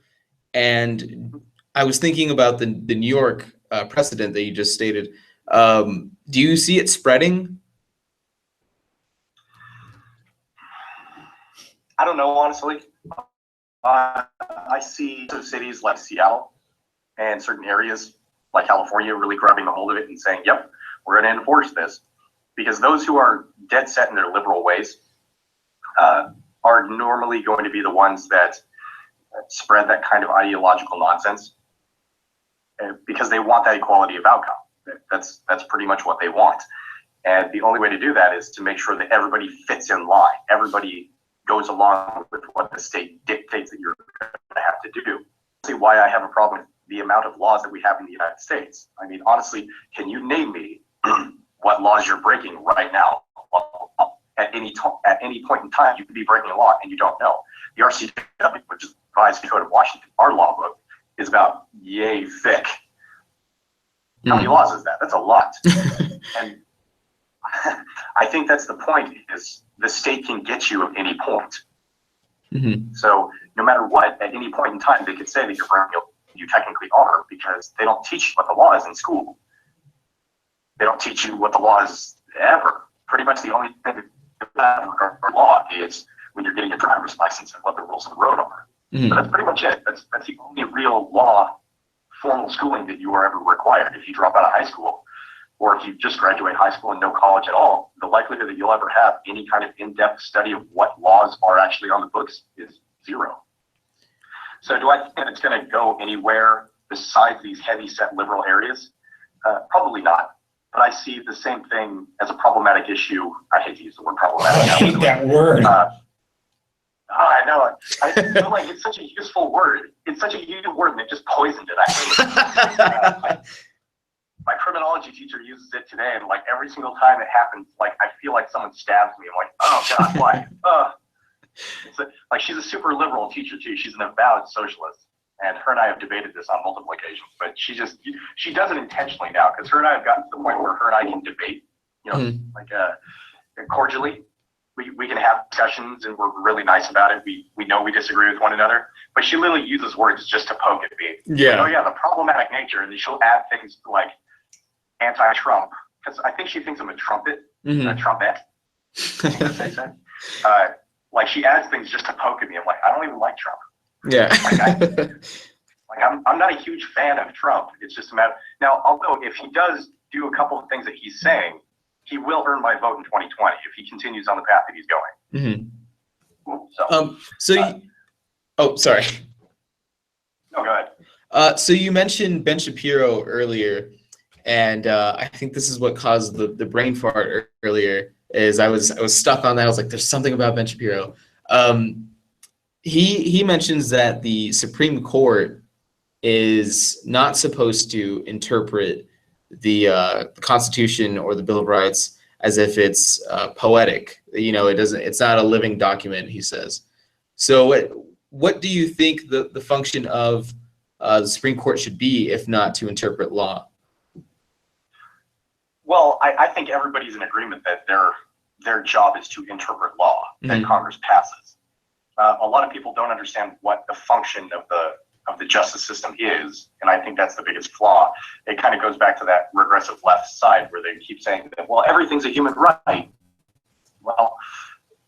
and I was thinking about the New York precedent that you just stated. Do you see it spreading? I don't know, honestly. I see cities like Seattle and certain areas like California really grabbing a hold of it and saying, yep, we're going to enforce this. Because those who are dead set in their liberal ways are normally going to be the ones that spread that kind of ideological nonsense, because they want that equality of outcome. That's pretty much what they want. And the only way to do that is to make sure that everybody fits in line. Everybody goes along with what the state dictates that you're going to have to do. See why I have a problem with the amount of laws that we have in the United States. I mean, honestly, can you name me what laws you're breaking right now? At any point in time, you could be breaking a law and you don't know. The RCW, which is Revised Code of Washington, our law book, is about yay thick. How many laws is that? That's a lot. And I think that's the point, is the state can get you at any point. So no matter what, at any point in time, they could say that you're breaking, you technically are, because they don't teach you what the law is in school. They don't teach you what the law is ever. Pretty much the only thing that law is when you're getting your driver's license and what the rules of the road are. But that's pretty much it. That's the only real law formal schooling that you are ever required. If you drop out of high school, or if you just graduate high school and no college at all, the likelihood that you'll ever have any kind of in-depth study of what laws are actually on the books is zero. So do I think that it's going to go anywhere besides these heavy-set liberal areas? Probably not. But I see the same thing as a problematic issue. I hate to use the word problematic. I hate that word. I know. I feel like it's such a useful word. It's such a useful word, and it just poisoned it. I hate it. My criminology teacher uses it today, and like every single time it happens, like I feel like someone stabs me. I'm like, oh God, why? It's like she's a super liberal teacher too. She's an avowed socialist, and her and I have debated this on multiple occasions. But she does it intentionally now, because her and I have gotten to the point where her and I can debate, cordially. We can have discussions, and we're really nice about it. We know we disagree with one another, but she literally uses words just to poke at me. Yeah. Oh yeah, the problematic nature, and then she'll add things like anti-Trump, because I think she thinks I'm a trumpet, a trumpet. Like she adds things just to poke at me. I'm like, I don't even like Trump. Yeah. I'm not a huge fan of Trump. It's just a matter. Now, although if he does do a couple of things that he's saying, he will earn my vote in 2020 if he continues on the path that he's going. Sorry. No, go ahead. So you mentioned Ben Shapiro earlier, and I think this is what caused the brain fart earlier. Is I was stuck on that. I was like, there's something about Ben Shapiro. He mentions that the Supreme Court is not supposed to interpret the Constitution or the Bill of Rights as if it's poetic. You know, it's not a living document, he says. So what do you think the function of the Supreme Court should be, if not to interpret law? Well, I think everybody's in agreement that their job is to interpret law that Congress passes. A lot of people don't understand what the function of the justice system is, and I think that's the biggest flaw. It kind of goes back to that regressive left side where they keep saying that, well, everything's a human right. Well,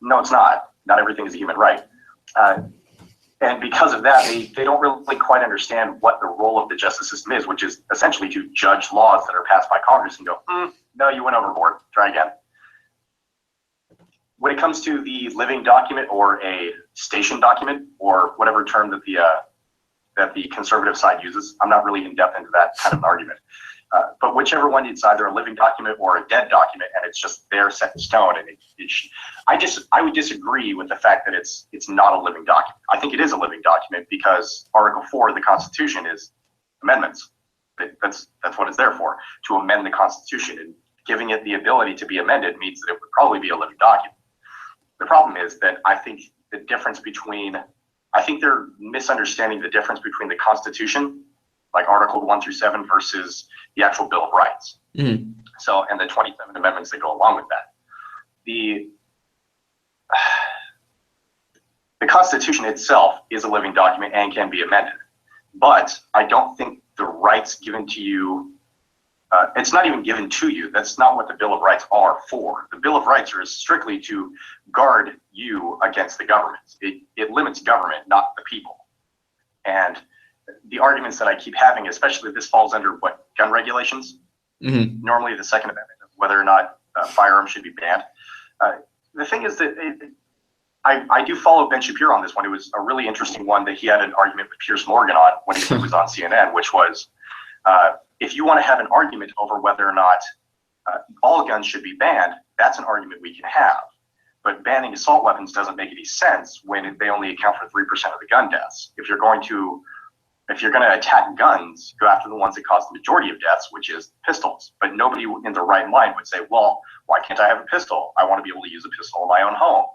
no, it's not. Not everything is a human right. And because of that, they don't really quite understand what the role of the justice system is, which is essentially to judge laws that are passed by Congress and go, no, you went overboard. Try again. When it comes to the living document or a station document, or whatever term that the conservative side uses, I'm not really in depth into that kind of an argument. But whichever one, it's either a living document or a dead document, and it's just there set in stone. And I would disagree with the fact that it's not a living document. I think it is a living document because Article 4 of the Constitution is amendments. That's what it's there for, to amend the Constitution. And giving it the ability to be amended means that it would probably be a living document. The problem is that I think they're misunderstanding the difference between the Constitution, like Article 1 through 7, versus the actual Bill of Rights. So, and the 27 amendments that go along with that. The Constitution itself is a living document and can be amended, but I don't think the rights given to you, it's not even given to you. That's not what the Bill of Rights are for. The Bill of Rights are strictly to guard you against the government. It limits government, not the people. And the arguments that I keep having, especially this falls under what, gun regulations? Normally the Second Amendment, of whether or not firearms should be banned. The thing is that I do follow Ben Shapiro on this one. It was a really interesting one that he had an argument with Piers Morgan on when he was on CNN, which was, if you want to have an argument over whether or not all guns should be banned, that's an argument we can have. But banning assault weapons doesn't make any sense when they only account for 3% of the gun deaths. If you're going to if you're going to attack guns, go after the ones that cause the majority of deaths, which is pistols. But nobody in their right mind would say, well, why can't I have a pistol? I want to be able to use a pistol in my own home.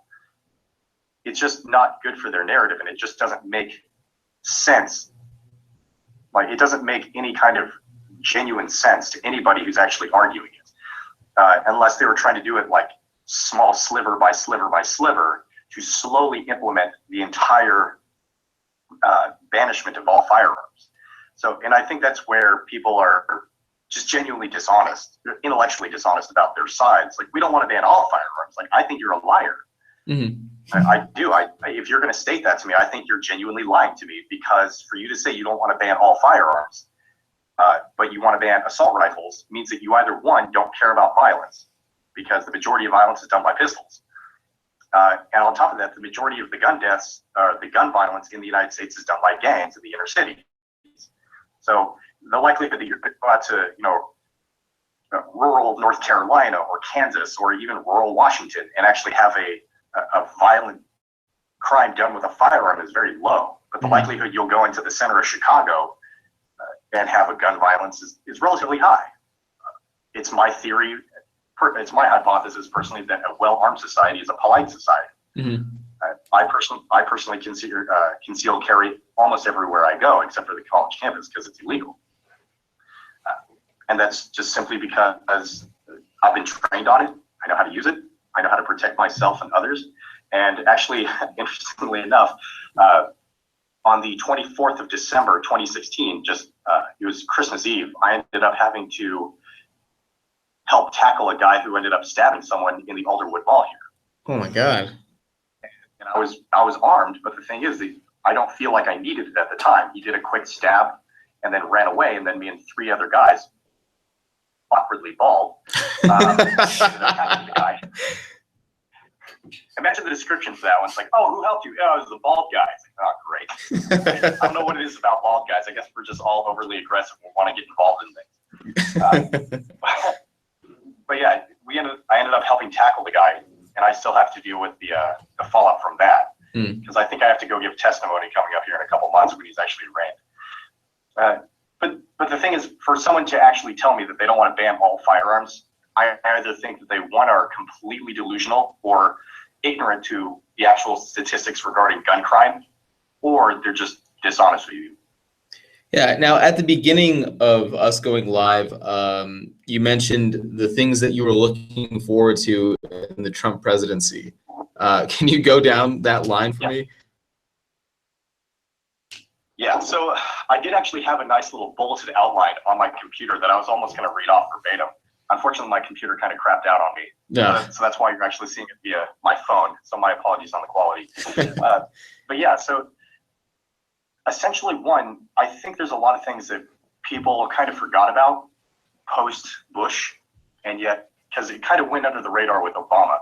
It's just not good for their narrative, and it just doesn't make sense. Like, it doesn't make any kind of genuine sense to anybody who's actually arguing it, unless they were trying to do it like small sliver by sliver by sliver to slowly implement the entire banishment of all firearms. So, and I think that's where people are just genuinely dishonest, intellectually dishonest about their sides. Like, we don't want to ban all firearms. Like, I think you're a liar. Mm-hmm. I do. If you're going to state that to me, I think you're genuinely lying to me, because for you to say you don't want to ban all firearms, but you want to ban assault rifles, means that you either, one, don't care about violence, because the majority of violence is done by pistols. And on top of that, the majority of the gun deaths, or the gun violence in the United States, is done by gangs in the inner city. So the likelihood that you're going to go out to, rural North Carolina or Kansas or even rural Washington and actually have a violent crime done with a firearm is very low. But the likelihood you'll go into the center of Chicago and have a gun violence is relatively high. It's my theory. It's my hypothesis personally that a well-armed society is a polite society. Mm-hmm. I personally conceal carry almost everywhere I go, except for the college campus, because it's illegal. And that's just simply because I've been trained on it. I know how to use it. I know how to protect myself and others. And actually, interestingly enough, on the 24th of December, 2016, it was Christmas Eve, I ended up having to help tackle a guy who ended up stabbing someone in the Alderwood Mall here. Oh my God. And I was armed, but the thing is that I don't feel like I needed it at the time. He did a quick stab and then ran away, and then me and three other guys, awkwardly bald, attacking the guy. Imagine the description for that one. It's like, oh, who helped you? Oh, it was the bald guy. It's like, oh, great. I don't know what it is about bald guys. I guess we're just all overly aggressive and want to get involved in things. But yeah, I ended up helping tackle the guy, and I still have to deal with the fallout from that, because I think I have to go give testimony coming up here in a couple months when he's actually arraigned. But the thing is, for someone to actually tell me that they don't want to ban all firearms, I either think that they, one, are completely delusional or ignorant to the actual statistics regarding gun crime, or they're just dishonest with you. Yeah. Now, at the beginning of us going live, you mentioned the things that you were looking forward to in the Trump presidency. Can you go down that line for me? Yeah, so I did actually have a nice little bulleted outline on my computer that I was almost going to read off verbatim. Unfortunately, my computer kind of crapped out on me. Yeah. So that's why you're actually seeing it via my phone. So my apologies on the quality. But yeah, so essentially, one, I think there's a lot of things that people kind of forgot about post-Bush, and yet, because it kind of went under the radar with Obama.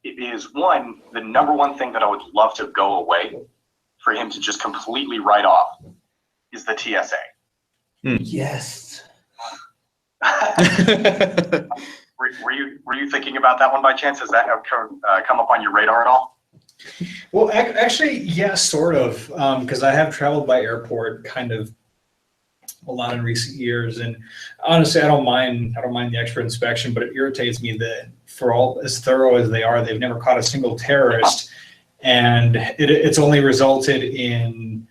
It is, one, the number one thing that I would love to go away, for him to just completely write off, is the TSA. Yes. Were you thinking about that one by chance? Has that come up on your radar at all? Well, actually, yeah, sort of, because I have traveled by airport kind of a lot in recent years, and honestly, I don't mind the extra inspection, but it irritates me that for all as thorough as they are, they've never caught a single terrorist, and it's only resulted in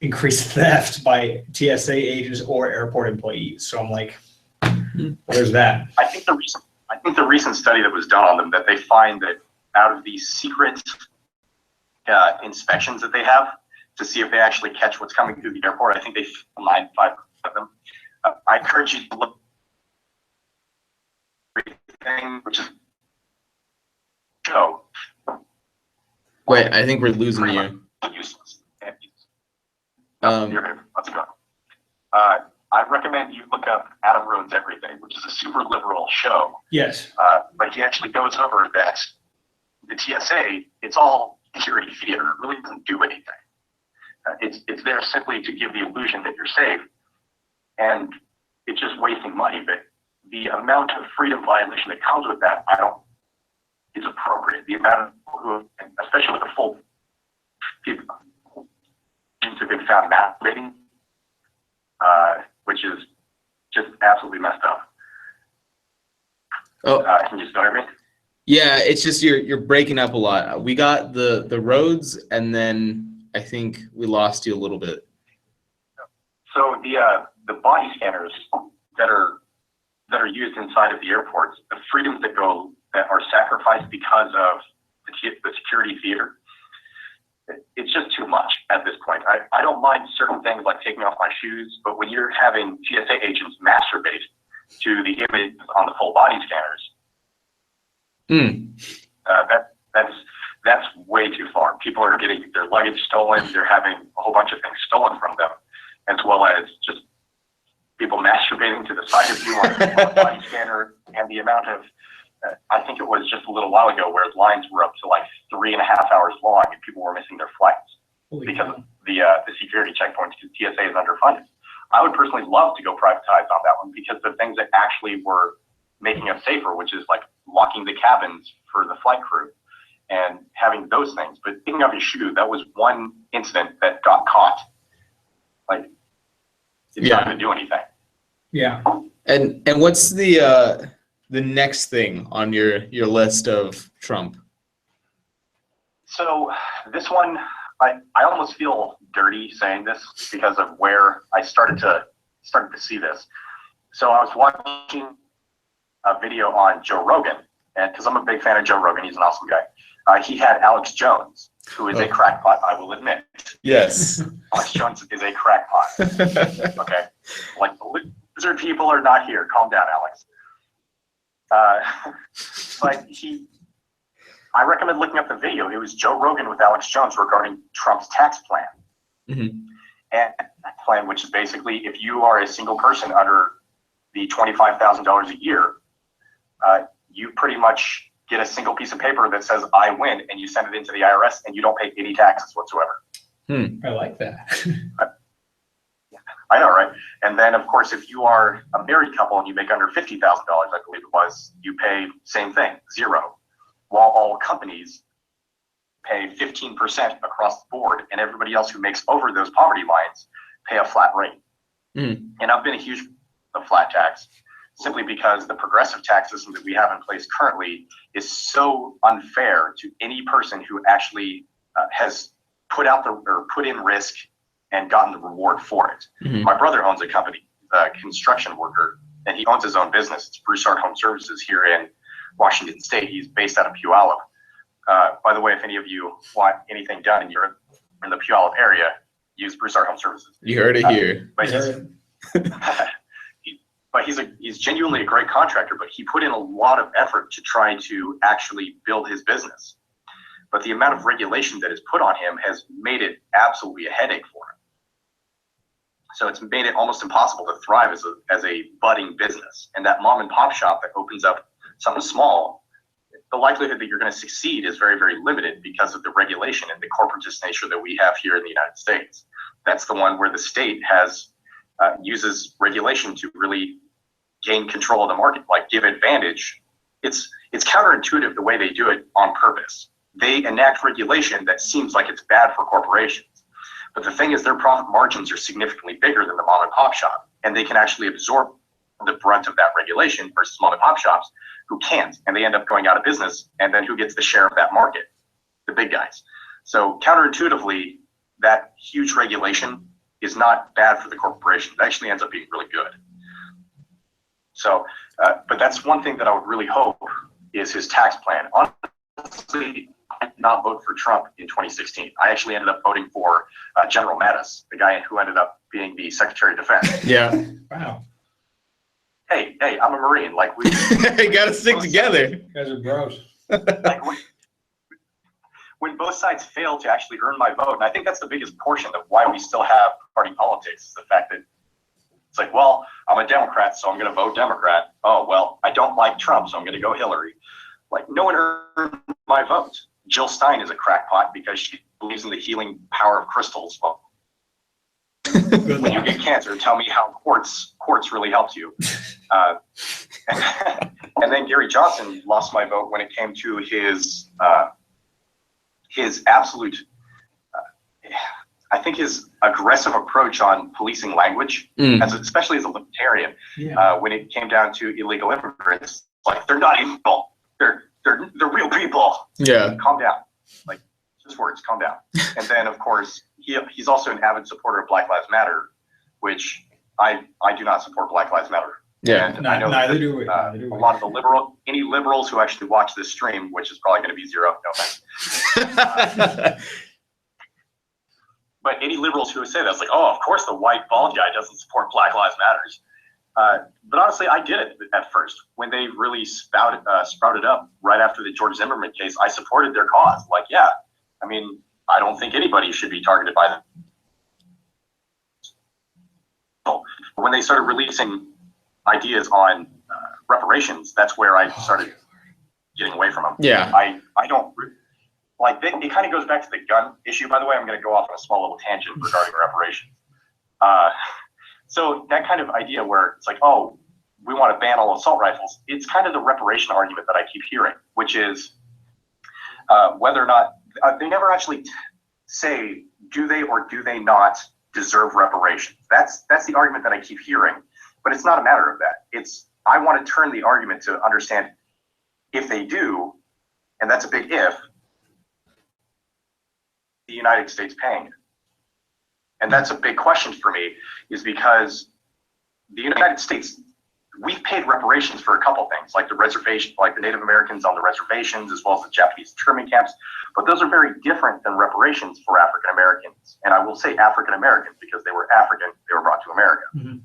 increased theft by TSA agents or airport employees. So I'm like, there's that. I think the recent study that was done on them, that they find that out of these secret inspections that they have to see if they actually catch what's coming through the airport, I think they find 5 of them. I encourage you to look at everything, which is show. Wait, I think we're losing you. Useless. You're here. Let's go. I recommend you look up Adam Ruins Everything, which is a super liberal show. Yes. But he actually goes over that the TSA, it's all security theater. It really doesn't do anything. It's there simply to give the illusion that you're safe, and it's just wasting money. But the amount of freedom violation that comes with that, is appropriate. The amount of people who, especially with the full people, students have been found masturbating, which is just absolutely messed up. Oh, Can you still hear me? yeah, it's just you're breaking up a lot. We got the roads, and then I think we lost you a little bit. So the body scanners that are used inside of the airports, the freedoms that are sacrificed because of the security theater, it's just too much at this point. I don't mind certain things like taking off my shoes, but when you're having TSA agents masturbate to the image on the full body scanners, that's way too far. People are getting their luggage stolen. They're having a whole bunch of things stolen from them, as well as just people masturbating to the side of you on the body scanner, and the amount of, I think it was just a little while ago where lines were up to like 3.5 hours long and people were missing their flights because of the security checkpoints, because TSA is underfunded. I would personally love to go privatize on that one, because the things that actually were making us safer, which is like locking the cabins for the flight crew and having those things. But picking up your shoe, that was one incident that got caught. Like, it's not going to do anything. Yeah. And what's the next thing on your list of Trump? So this one, I almost feel dirty saying this because of where I started to see this. So I was watching a video on Joe Rogan, and because I'm a big fan of Joe Rogan, he's an awesome guy. He had Alex Jones, who is a crackpot, I will admit. Yes. Alex Jones is a crackpot. Okay. Like, the lizard people are not here. Calm down, Alex. But I recommend looking up the video. It was Joe Rogan with Alex Jones regarding Trump's tax plan. Mm-hmm. And that plan, which is basically if you are a single person under the $25,000 a year, you pretty much get a single piece of paper that says I win, and you send it into the IRS, and you don't pay any taxes whatsoever. I like that. I know, right? And then, of course, if you are a married couple and you make under $50,000, I believe it was, you pay same thing, 0. While all companies pay 15% across the board, and everybody else who makes over those poverty lines pay a flat rate. And I've been a huge fan of flat tax, simply because the progressive tax system that we have in place currently is so unfair to any person who actually has put in risk and gotten the reward for it. My brother owns a company, a construction worker, and he owns his own business. It's Broussard Home Services here in Washington State. He's based out of Puyallup. By the way, if any of you want anything done and you're in the Puyallup area, use Broussard Home Services. You heard it here. But he's genuinely a great contractor, but he put in a lot of effort to try to actually build his business. But the amount of regulation that is put on him has made it absolutely a headache for him. So it's made it almost impossible to thrive as a budding business. And that mom and pop shop that opens up something small, the likelihood that you're going to succeed is very, very limited because of the regulation and the corporatist nature that we have here in the United States. That's the one where the state uses regulation to really gain control of the market, like give advantage. It's counterintuitive the way they do it on purpose. They enact regulation that seems like it's bad for corporations. But the thing is, their profit margins are significantly bigger than the mom and pop shop, and they can actually absorb the brunt of that regulation versus mom and pop shops who can't, and they end up going out of business. And then who gets the share of that market? The big guys. So counterintuitively, that huge regulation is not bad for the corporation. It actually ends up being really good. So, but that's one thing that I would really hope is his tax plan. Honestly, I did not vote for Trump in 2016. I actually ended up voting for General Mattis, the guy who ended up being the Secretary of Defense. Yeah. Wow. Hey, I'm a Marine. Like, we gotta stick together. You guys are bros. like when both sides fail to actually earn my vote, and I think that's the biggest portion of why we still have party politics, is the fact that it's like, well, I'm a Democrat, so I'm going to vote Democrat. Oh, well, I don't like Trump, so I'm going to go Hillary. Like, no one earned my vote. Jill Stein is a crackpot because she believes in the healing power of crystals. Well, when you get cancer, tell me how quartz really helps you. And then Gary Johnson lost my vote when it came to his absolute I think his aggressive approach on policing language, especially as a libertarian, when it came down to illegal immigrants, like they're not evil, they're real people. Yeah. Calm down. Like just words, calm down. And then of course he's also an avid supporter of Black Lives Matter, which I do not support Black Lives Matter. Yeah. And I know Neither do we. a lot of the any liberals who actually watch this stream, which is probably going to be zero, no offense. But any liberals who say that's like, oh, of course the white bald guy doesn't support Black Lives Matters. But honestly, I did it at first. When they really sprouted up right after the George Zimmerman case, I supported their cause. Like, yeah, I mean, I don't think anybody should be targeted by them. When they started releasing ideas on reparations, that's where I started getting away from them. Yeah. I don't like it kind of goes back to the gun issue, by the way. I'm going to go off on a small little tangent regarding reparations. So that kind of idea where it's like, oh, we want to ban all assault rifles. It's kind of the reparation argument that I keep hearing, which is whether or not they never actually say, do they or do they not deserve reparations? That's the argument that I keep hearing, but it's not a matter of that. It's I want to turn the argument to understand if they do, and that's a big if, the United States paying it. And that's a big question for me, is because the United States, we've paid reparations for a couple things, like the reservation, like the Native Americans on the reservations, as well as the Japanese internment camps. But those are very different than reparations for African Americans. And I will say African Americans because they were African, they were brought to America. Mm-hmm.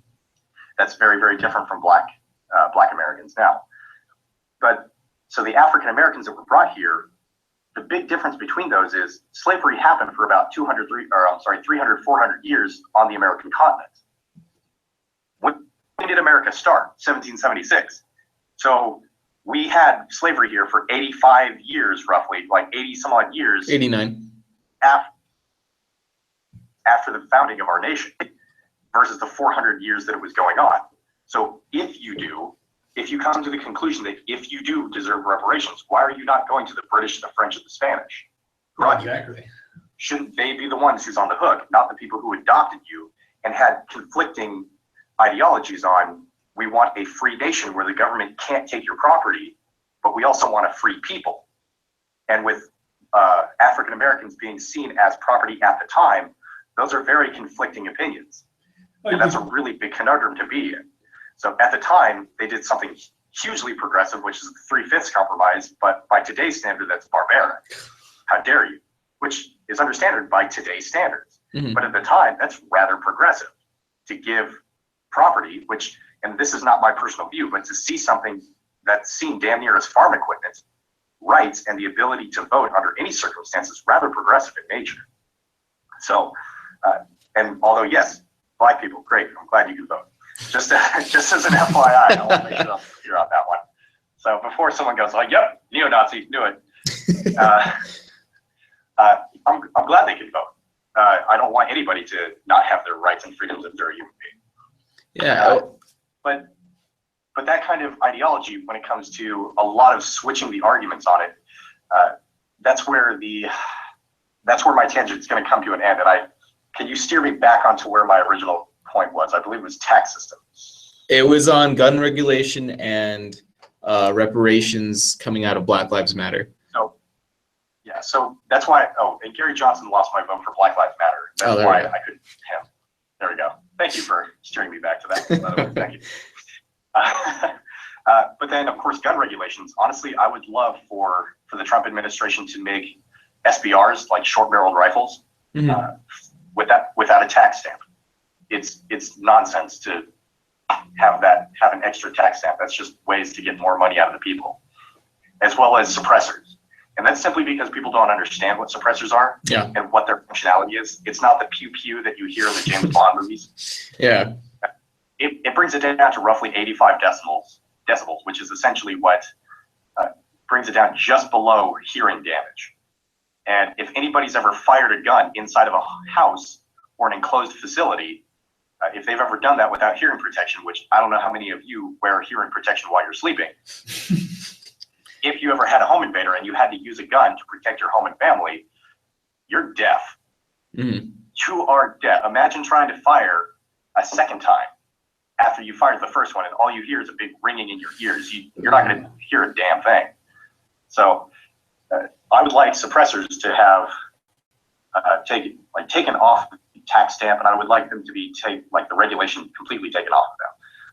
That's very, very different from Black Americans now. But so the African Americans that were brought here, the big difference between those is slavery happened for about 300, 400 years on the American continent. When did America start? 1776. So we had slavery here for 85 years, roughly, like 80 some odd years. 89. After the founding of our nation versus the 400 years that it was going on. So if you come to the conclusion that if you do deserve reparations, why are you not going to the British, the French, and the Spanish? Right? Exactly. Shouldn't they be the ones who's on the hook, not the people who adopted you and had conflicting ideologies on, we want a free nation where the government can't take your property, but we also want a free people. And with African Americans being seen as property at the time, those are very conflicting opinions. And that's a really big conundrum to be in. So at the time, they did something hugely progressive, which is the 3/5 compromise, but by today's standard, that's barbaric. How dare you? Which is understanded by today's standards. Mm-hmm. But at the time, that's rather progressive to give property, which, and this is not my personal view, but to see something that's seen damn near as farm equipment, rights and the ability to vote under any circumstances, rather progressive in nature. So, and although, yes, Black people, great, I'm glad you can vote. Just as an FYI, I want to make sure I'll figure out that one. So before someone goes like, yep, neo-Nazi, knew it. I'm glad they can vote. I don't want anybody to not have their rights and freedoms if they're a human being. Yeah. But that kind of ideology, when it comes to a lot of switching the arguments on it, that's where my tangent is going to come to an end. And can you steer me back onto where my original point was? I believe it was tax system. It was on gun regulation and reparations coming out of Black Lives Matter. So that's why. Oh, and Gary Johnson lost my vote for Black Lives Matter. That's why I couldn't him. There we go. Thank you for steering me back to that. By the way, thank you. But then, of course, gun regulations. Honestly, I would love for the Trump administration to make SBRs, like short-barreled rifles, mm-hmm. Without a tax stamp. It's nonsense to have an extra tax stamp. That's just ways to get more money out of the people, as well as suppressors. And that's simply because people don't understand what suppressors are and what their functionality is. It's not the pew-pew that you hear in the James Bond movies. Yeah. It brings it down to roughly 85 decibels, which is essentially what brings it down just below hearing damage. And if anybody's ever fired a gun inside of a house or an enclosed facility, if they've ever done that without hearing protection, which I don't know how many of you wear hearing protection while you're sleeping, if you ever had a home invader and you had to use a gun to protect your home and family, you're deaf. Mm-hmm. you are dead. Imagine trying to fire a second time after you fired the first one, and all you hear is a big ringing in your ears. You're not going to hear a damn thing. So I would like suppressors to have taken off the tax stamp, and I would like them to be the regulation completely taken off of them.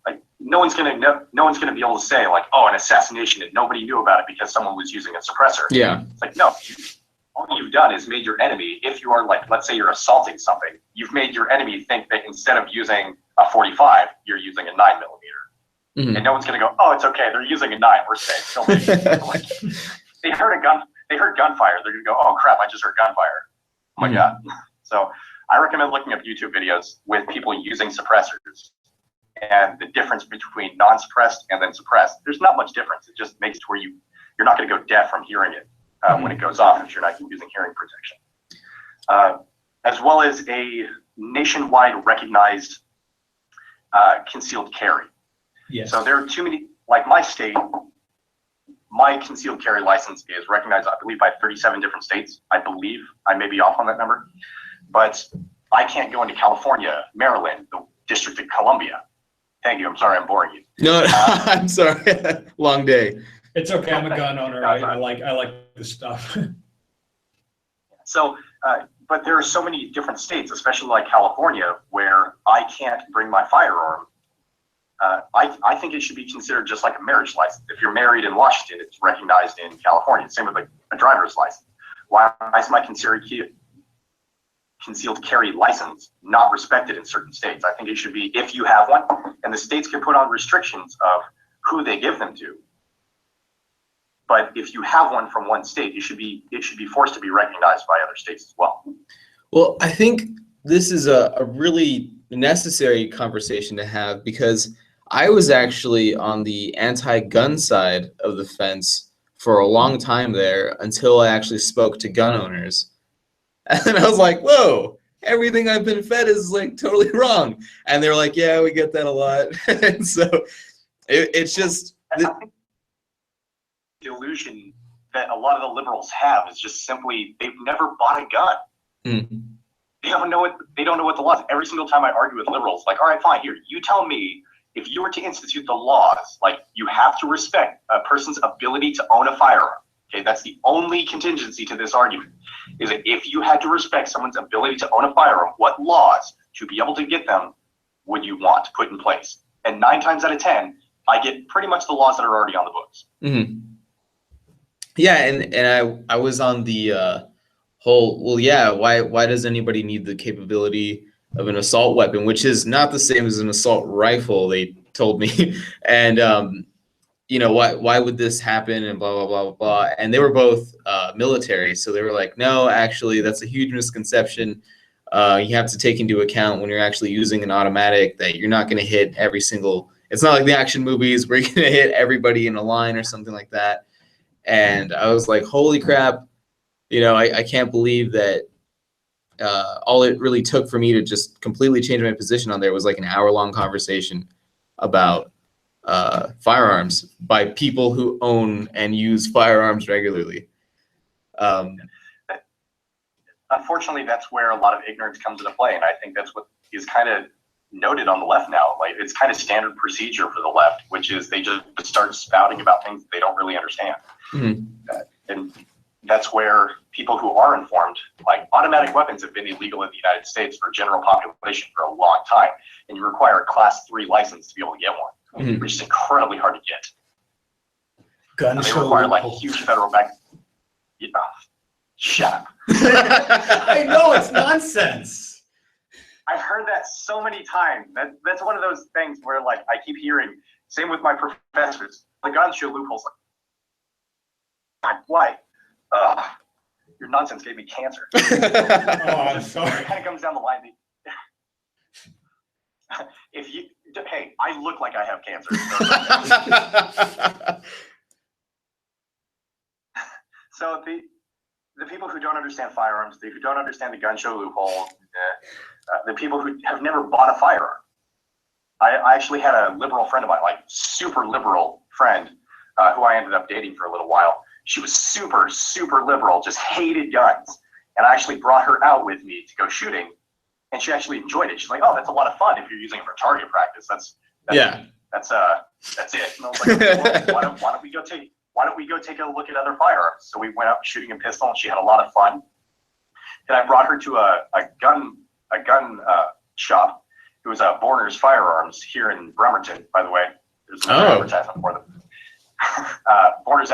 Like no one's gonna be able to say like, oh, an assassination and nobody knew about it because someone was using a suppressor. Yeah. It's like, no, all you've done is made your enemy, if you are like, let's say you're assaulting something, you've made your enemy think that instead of using a 45, you're using a 9mm. Mm-hmm. And no one's gonna go, oh, it's okay, they're using a 9, we're safe. Like, they heard gunfire, they're gonna go, oh crap, I just heard gunfire. Oh my God. So I recommend looking up YouTube videos with people using suppressors and the difference between non-suppressed and then suppressed. There's not much difference. It just makes it where you're not going to go deaf from hearing it when it goes off if you're not using hearing protection. As well as a nationwide recognized concealed carry. Yes. So there are too many, like my state, my concealed carry license is recognized, I believe, by 37 different states. I believe, I may be off on that number, but I can't go into California, Maryland, the District of Columbia. Thank you. I'm sorry, I'm boring you. No, I'm sorry. Long day. It's okay. I'm a gun owner. I like this stuff. So, but there are so many different states, especially like California, where I can't bring my firearm. I think it should be considered just like a marriage license. If you're married in Washington, it's recognized in California. Same with like a driver's license. Why is my concealed carry license not respected in certain states? I think it should be if you have one, and the states can put on restrictions of who they give them to. But if you have one from one state, it should be forced to be recognized by other states as well. Well, I think this is a really necessary conversation to have because I was actually on the anti-gun side of the fence for a long time there until I actually spoke to gun owners. And I was like, whoa, everything I've been fed is like totally wrong. And they're like, yeah, we get that a lot. And so it's just the illusion that a lot of the liberals have is just simply they've never bought a gun. Mm-hmm. They don't know what the laws. Every single time I argue with liberals, like, all right, fine, here, you tell me if you were to institute the laws, like you have to respect a person's ability to own a firearm. Okay, that's the only contingency to this argument, is that if you had to respect someone's ability to own a firearm, what laws to be able to get them would you want to put in place? And 9 times out of 10, I get pretty much the laws that are already on the books. Mm-hmm. Yeah, and I was on the whole, well, yeah, why does anybody need the capability of an assault weapon, which is not the same as an assault rifle, they told me. And you know, why would this happen and blah, blah, blah, blah, blah. And they were both military. So they were like, no, actually, that's a huge misconception. You have to take into account when you're actually using an automatic that you're not going to hit every single, it's not like the action movies where you're going to hit everybody in a line or something like that. And I was like, holy crap, you know, I can't believe that all it really took for me to just completely change my position on there was like an hour-long conversation about firearms by people who own and use firearms regularly. Unfortunately, that's where a lot of ignorance comes into play, and I think that's what is kind of noted on the left now. Like, it's kind of standard procedure for the left, which is they just start spouting about things they don't really understand. Mm-hmm. And that's where people who are informed, like automatic weapons have been illegal in the United States for general population for a long time, and you require a Class 3 license to be able to get one, mm-hmm. which is incredibly hard to get. They require like huge federal back. You know, shut up. I know, it's nonsense. I've heard that so many times. That's one of those things where like I keep hearing. Same with my professors. The guns show loopholes. Like, why? Your nonsense gave me cancer. Oh, I'm sorry. It kind of comes down the line. Hey, I look like I have cancer. So the people who don't understand firearms, who don't understand the gun show loophole, the people who have never bought a firearm. I actually had a liberal friend of mine, like super liberal friend, who I ended up dating for a little while. She was super, super liberal, just hated guns. And I actually brought her out with me to go shooting And she actually enjoyed it. She's like, "Oh, that's a lot of fun if you're using it for target practice. That's it." And I was like, "Okay, well, why don't we go take a look at other firearms?" So we went up shooting a pistol, and she had a lot of fun. And I brought her to a gun shop. It was Borner's Firearms here in Bremerton, by the way. There's another advertisement for them. Borner's,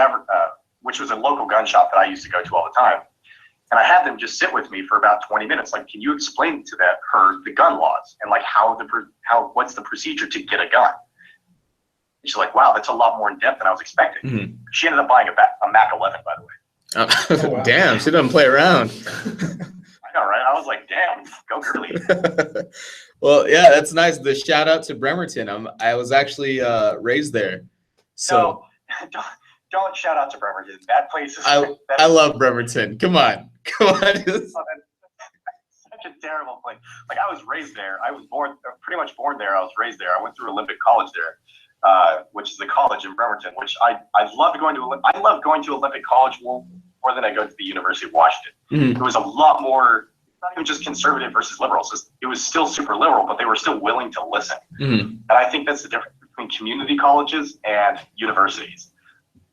which was a local gun shop that I used to go to all the time. And I had them just sit with me for about 20 minutes. Like, can you explain to her the gun laws and like what's the procedure to get a gun? And she's like, wow, that's a lot more in depth than I was expecting. Mm-hmm. She ended up buying a Mac 11, by the way. Oh, wow. Damn, she doesn't play around. I know, right? I was like, damn, go girly. Well, yeah, that's nice. The shout out to Bremerton. I was actually raised there. So no, don't shout out to Bremerton. That place is. I love Bremerton. Come on. Such a terrible place. Like, I was raised there. I was pretty much born there. I was raised there. I went through Olympic College there, which is a college in Bremerton, which I loved going to. I love going to Olympic College more than I go to the University of Washington. Mm-hmm. It was a lot more, not even just conservative versus liberals. It was still super liberal, but they were still willing to listen. Mm-hmm. And I think that's the difference between community colleges and universities.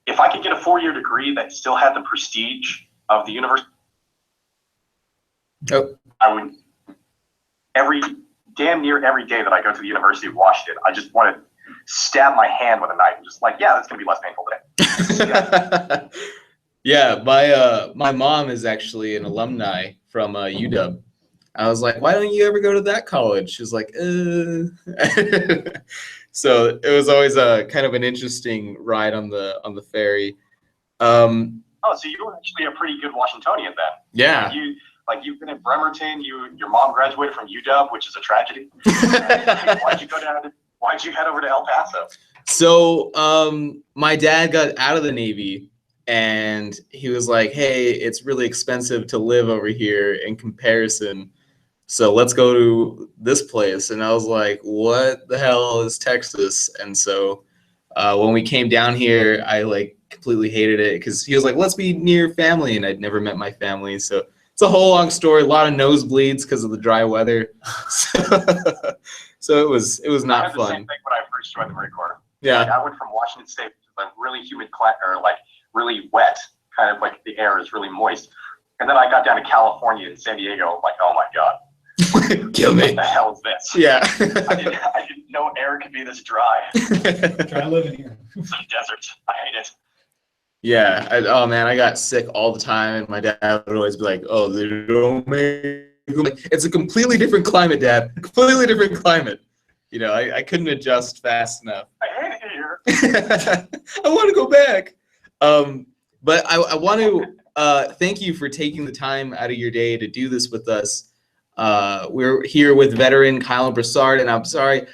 If I could get a 4-year degree that still had the prestige of the university, I would. Damn near every day that I go to the University of Washington, I just want to stab my hand with a knife and just like, yeah, that's going to be less painful today. Yeah, my mom is actually an alumni from UW. I was like, why don't you ever go to that college? She's like, So it was always a kind of an interesting ride on the ferry. Oh, so you were actually a pretty good Washingtonian then. Yeah. You've been in Bremerton. Your mom graduated from UW, which is a tragedy. Why'd you head over to El Paso? So my dad got out of the Navy, and he was like, hey, it's really expensive to live over here in comparison. So let's go to this place. And I was like, what the hell is Texas? And so when we came down here, I like completely hated it because he was like, let's be near family. And I'd never met my family. So it's a whole long story, a lot of nosebleeds because of the dry weather. So it was not I had the fun. same thing when I first joined the Marine Corps. Yeah. Like, I went from Washington State, which is like really humid, or like really wet, kind of like the air is really moist. And then I got down to California and San Diego. I'm like, oh my God. Kill me. What the hell is this? Yeah. I didn't know air could be this dry. Try living here. It's a desert. I hate it. Yeah. Oh man, I got sick all the time, and my dad would always be like, "Oh, they don't make." It's a completely different climate, Dad. Completely different climate. You know, I couldn't adjust fast enough. I hate it here. I want to go back. But I want to thank you for taking the time out of your day to do this with us. We're here with veteran Kyle Broussard, and I'm sorry.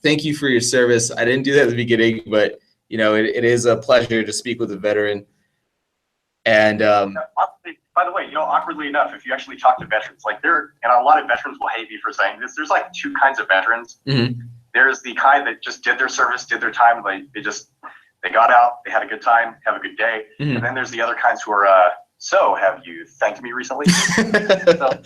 Thank you for your service. I didn't do that at the beginning, but you know, it is a pleasure to speak with a veteran. And by the way, you know, awkwardly enough, if you actually talk to veterans, like and a lot of veterans will hate me for saying this, there's like two kinds of veterans. Mm-hmm. There's the kind that just did their service, did their time, like they got out, they had a good time, have a good day. Mm-hmm. And then there's the other kinds who are, so have you thanked me recently? So,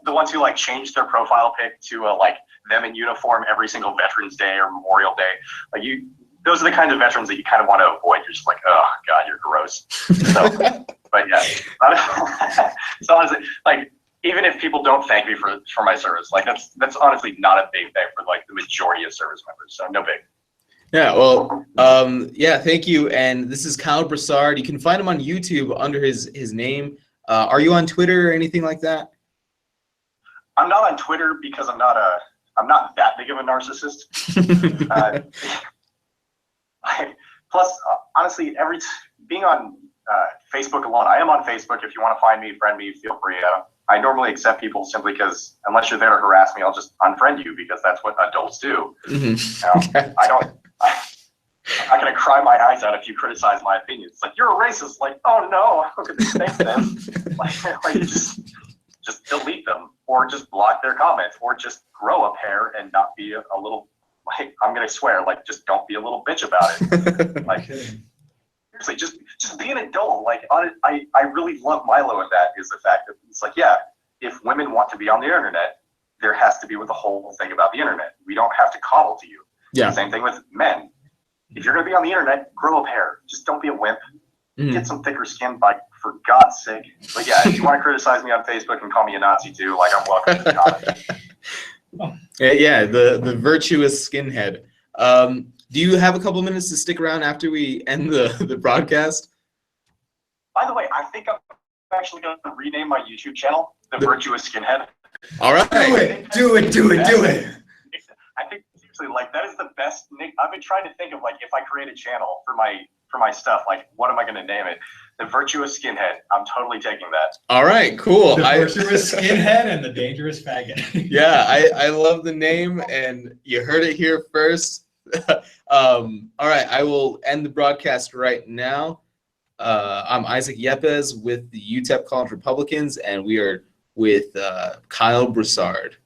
the ones who like change their profile pic to like them in uniform every single Veterans Day or Memorial Day. Like those are the kinds of veterans that you kind of want to avoid. You're just like, oh God, you're gross. So, but yeah. So honestly, like even if people don't thank me for my service, like that's honestly not a big thing for like the majority of service members. So no big. Yeah, well, yeah, thank you. And this is Kyle Broussard. You can find him on YouTube under his name. Are you on Twitter or anything like that? I'm not on Twitter because I'm not that big of a narcissist. Plus, honestly, being on Facebook alone, I am on Facebook. If you want to find me, friend me, feel free. I normally accept people simply because unless you're there to harass me, I'll just unfriend you because that's what adults do. Mm-hmm. I'm gonna cry my eyes out if you criticize my opinions. It's like, you're a racist. Like, oh no, look at this thing. Like you just delete them or just block their comments or just grow a pair and not be a little, like, I'm gonna swear, like, just don't be a little bitch about it. Like, seriously, just be an adult. Like, I really love Milo in that is the fact that it's like, yeah, if women want to be on the internet, there has to be with the whole thing about the internet. We don't have to coddle to you. Yeah. Same thing with men. If you're going to be on the internet, grow up hair. Just don't be a wimp. Mhm. Get some thicker skin, for God's sake. But yeah, if you want to criticize me on Facebook and call me a Nazi too, like, I'm welcome to the comment. Yeah, the virtuous skinhead. Do you have a couple minutes to stick around after we end the broadcast? By the way, I think I'm actually going to rename my YouTube channel The Virtuous Skinhead. All right. Do it. I think seriously, like, that is the best nick. I've been trying to think of, like, if I create a channel for my stuff, like, what am I going to name it? The Virtuous Skinhead. I'm totally taking that. All right, cool. The virtuous skinhead and the dangerous faggot. Yeah, I love the name, and you heard it here first. All right, I will end the broadcast right now. I'm Isaac Yepes with the UTEP College Republicans, and we are with Kyle Broussard.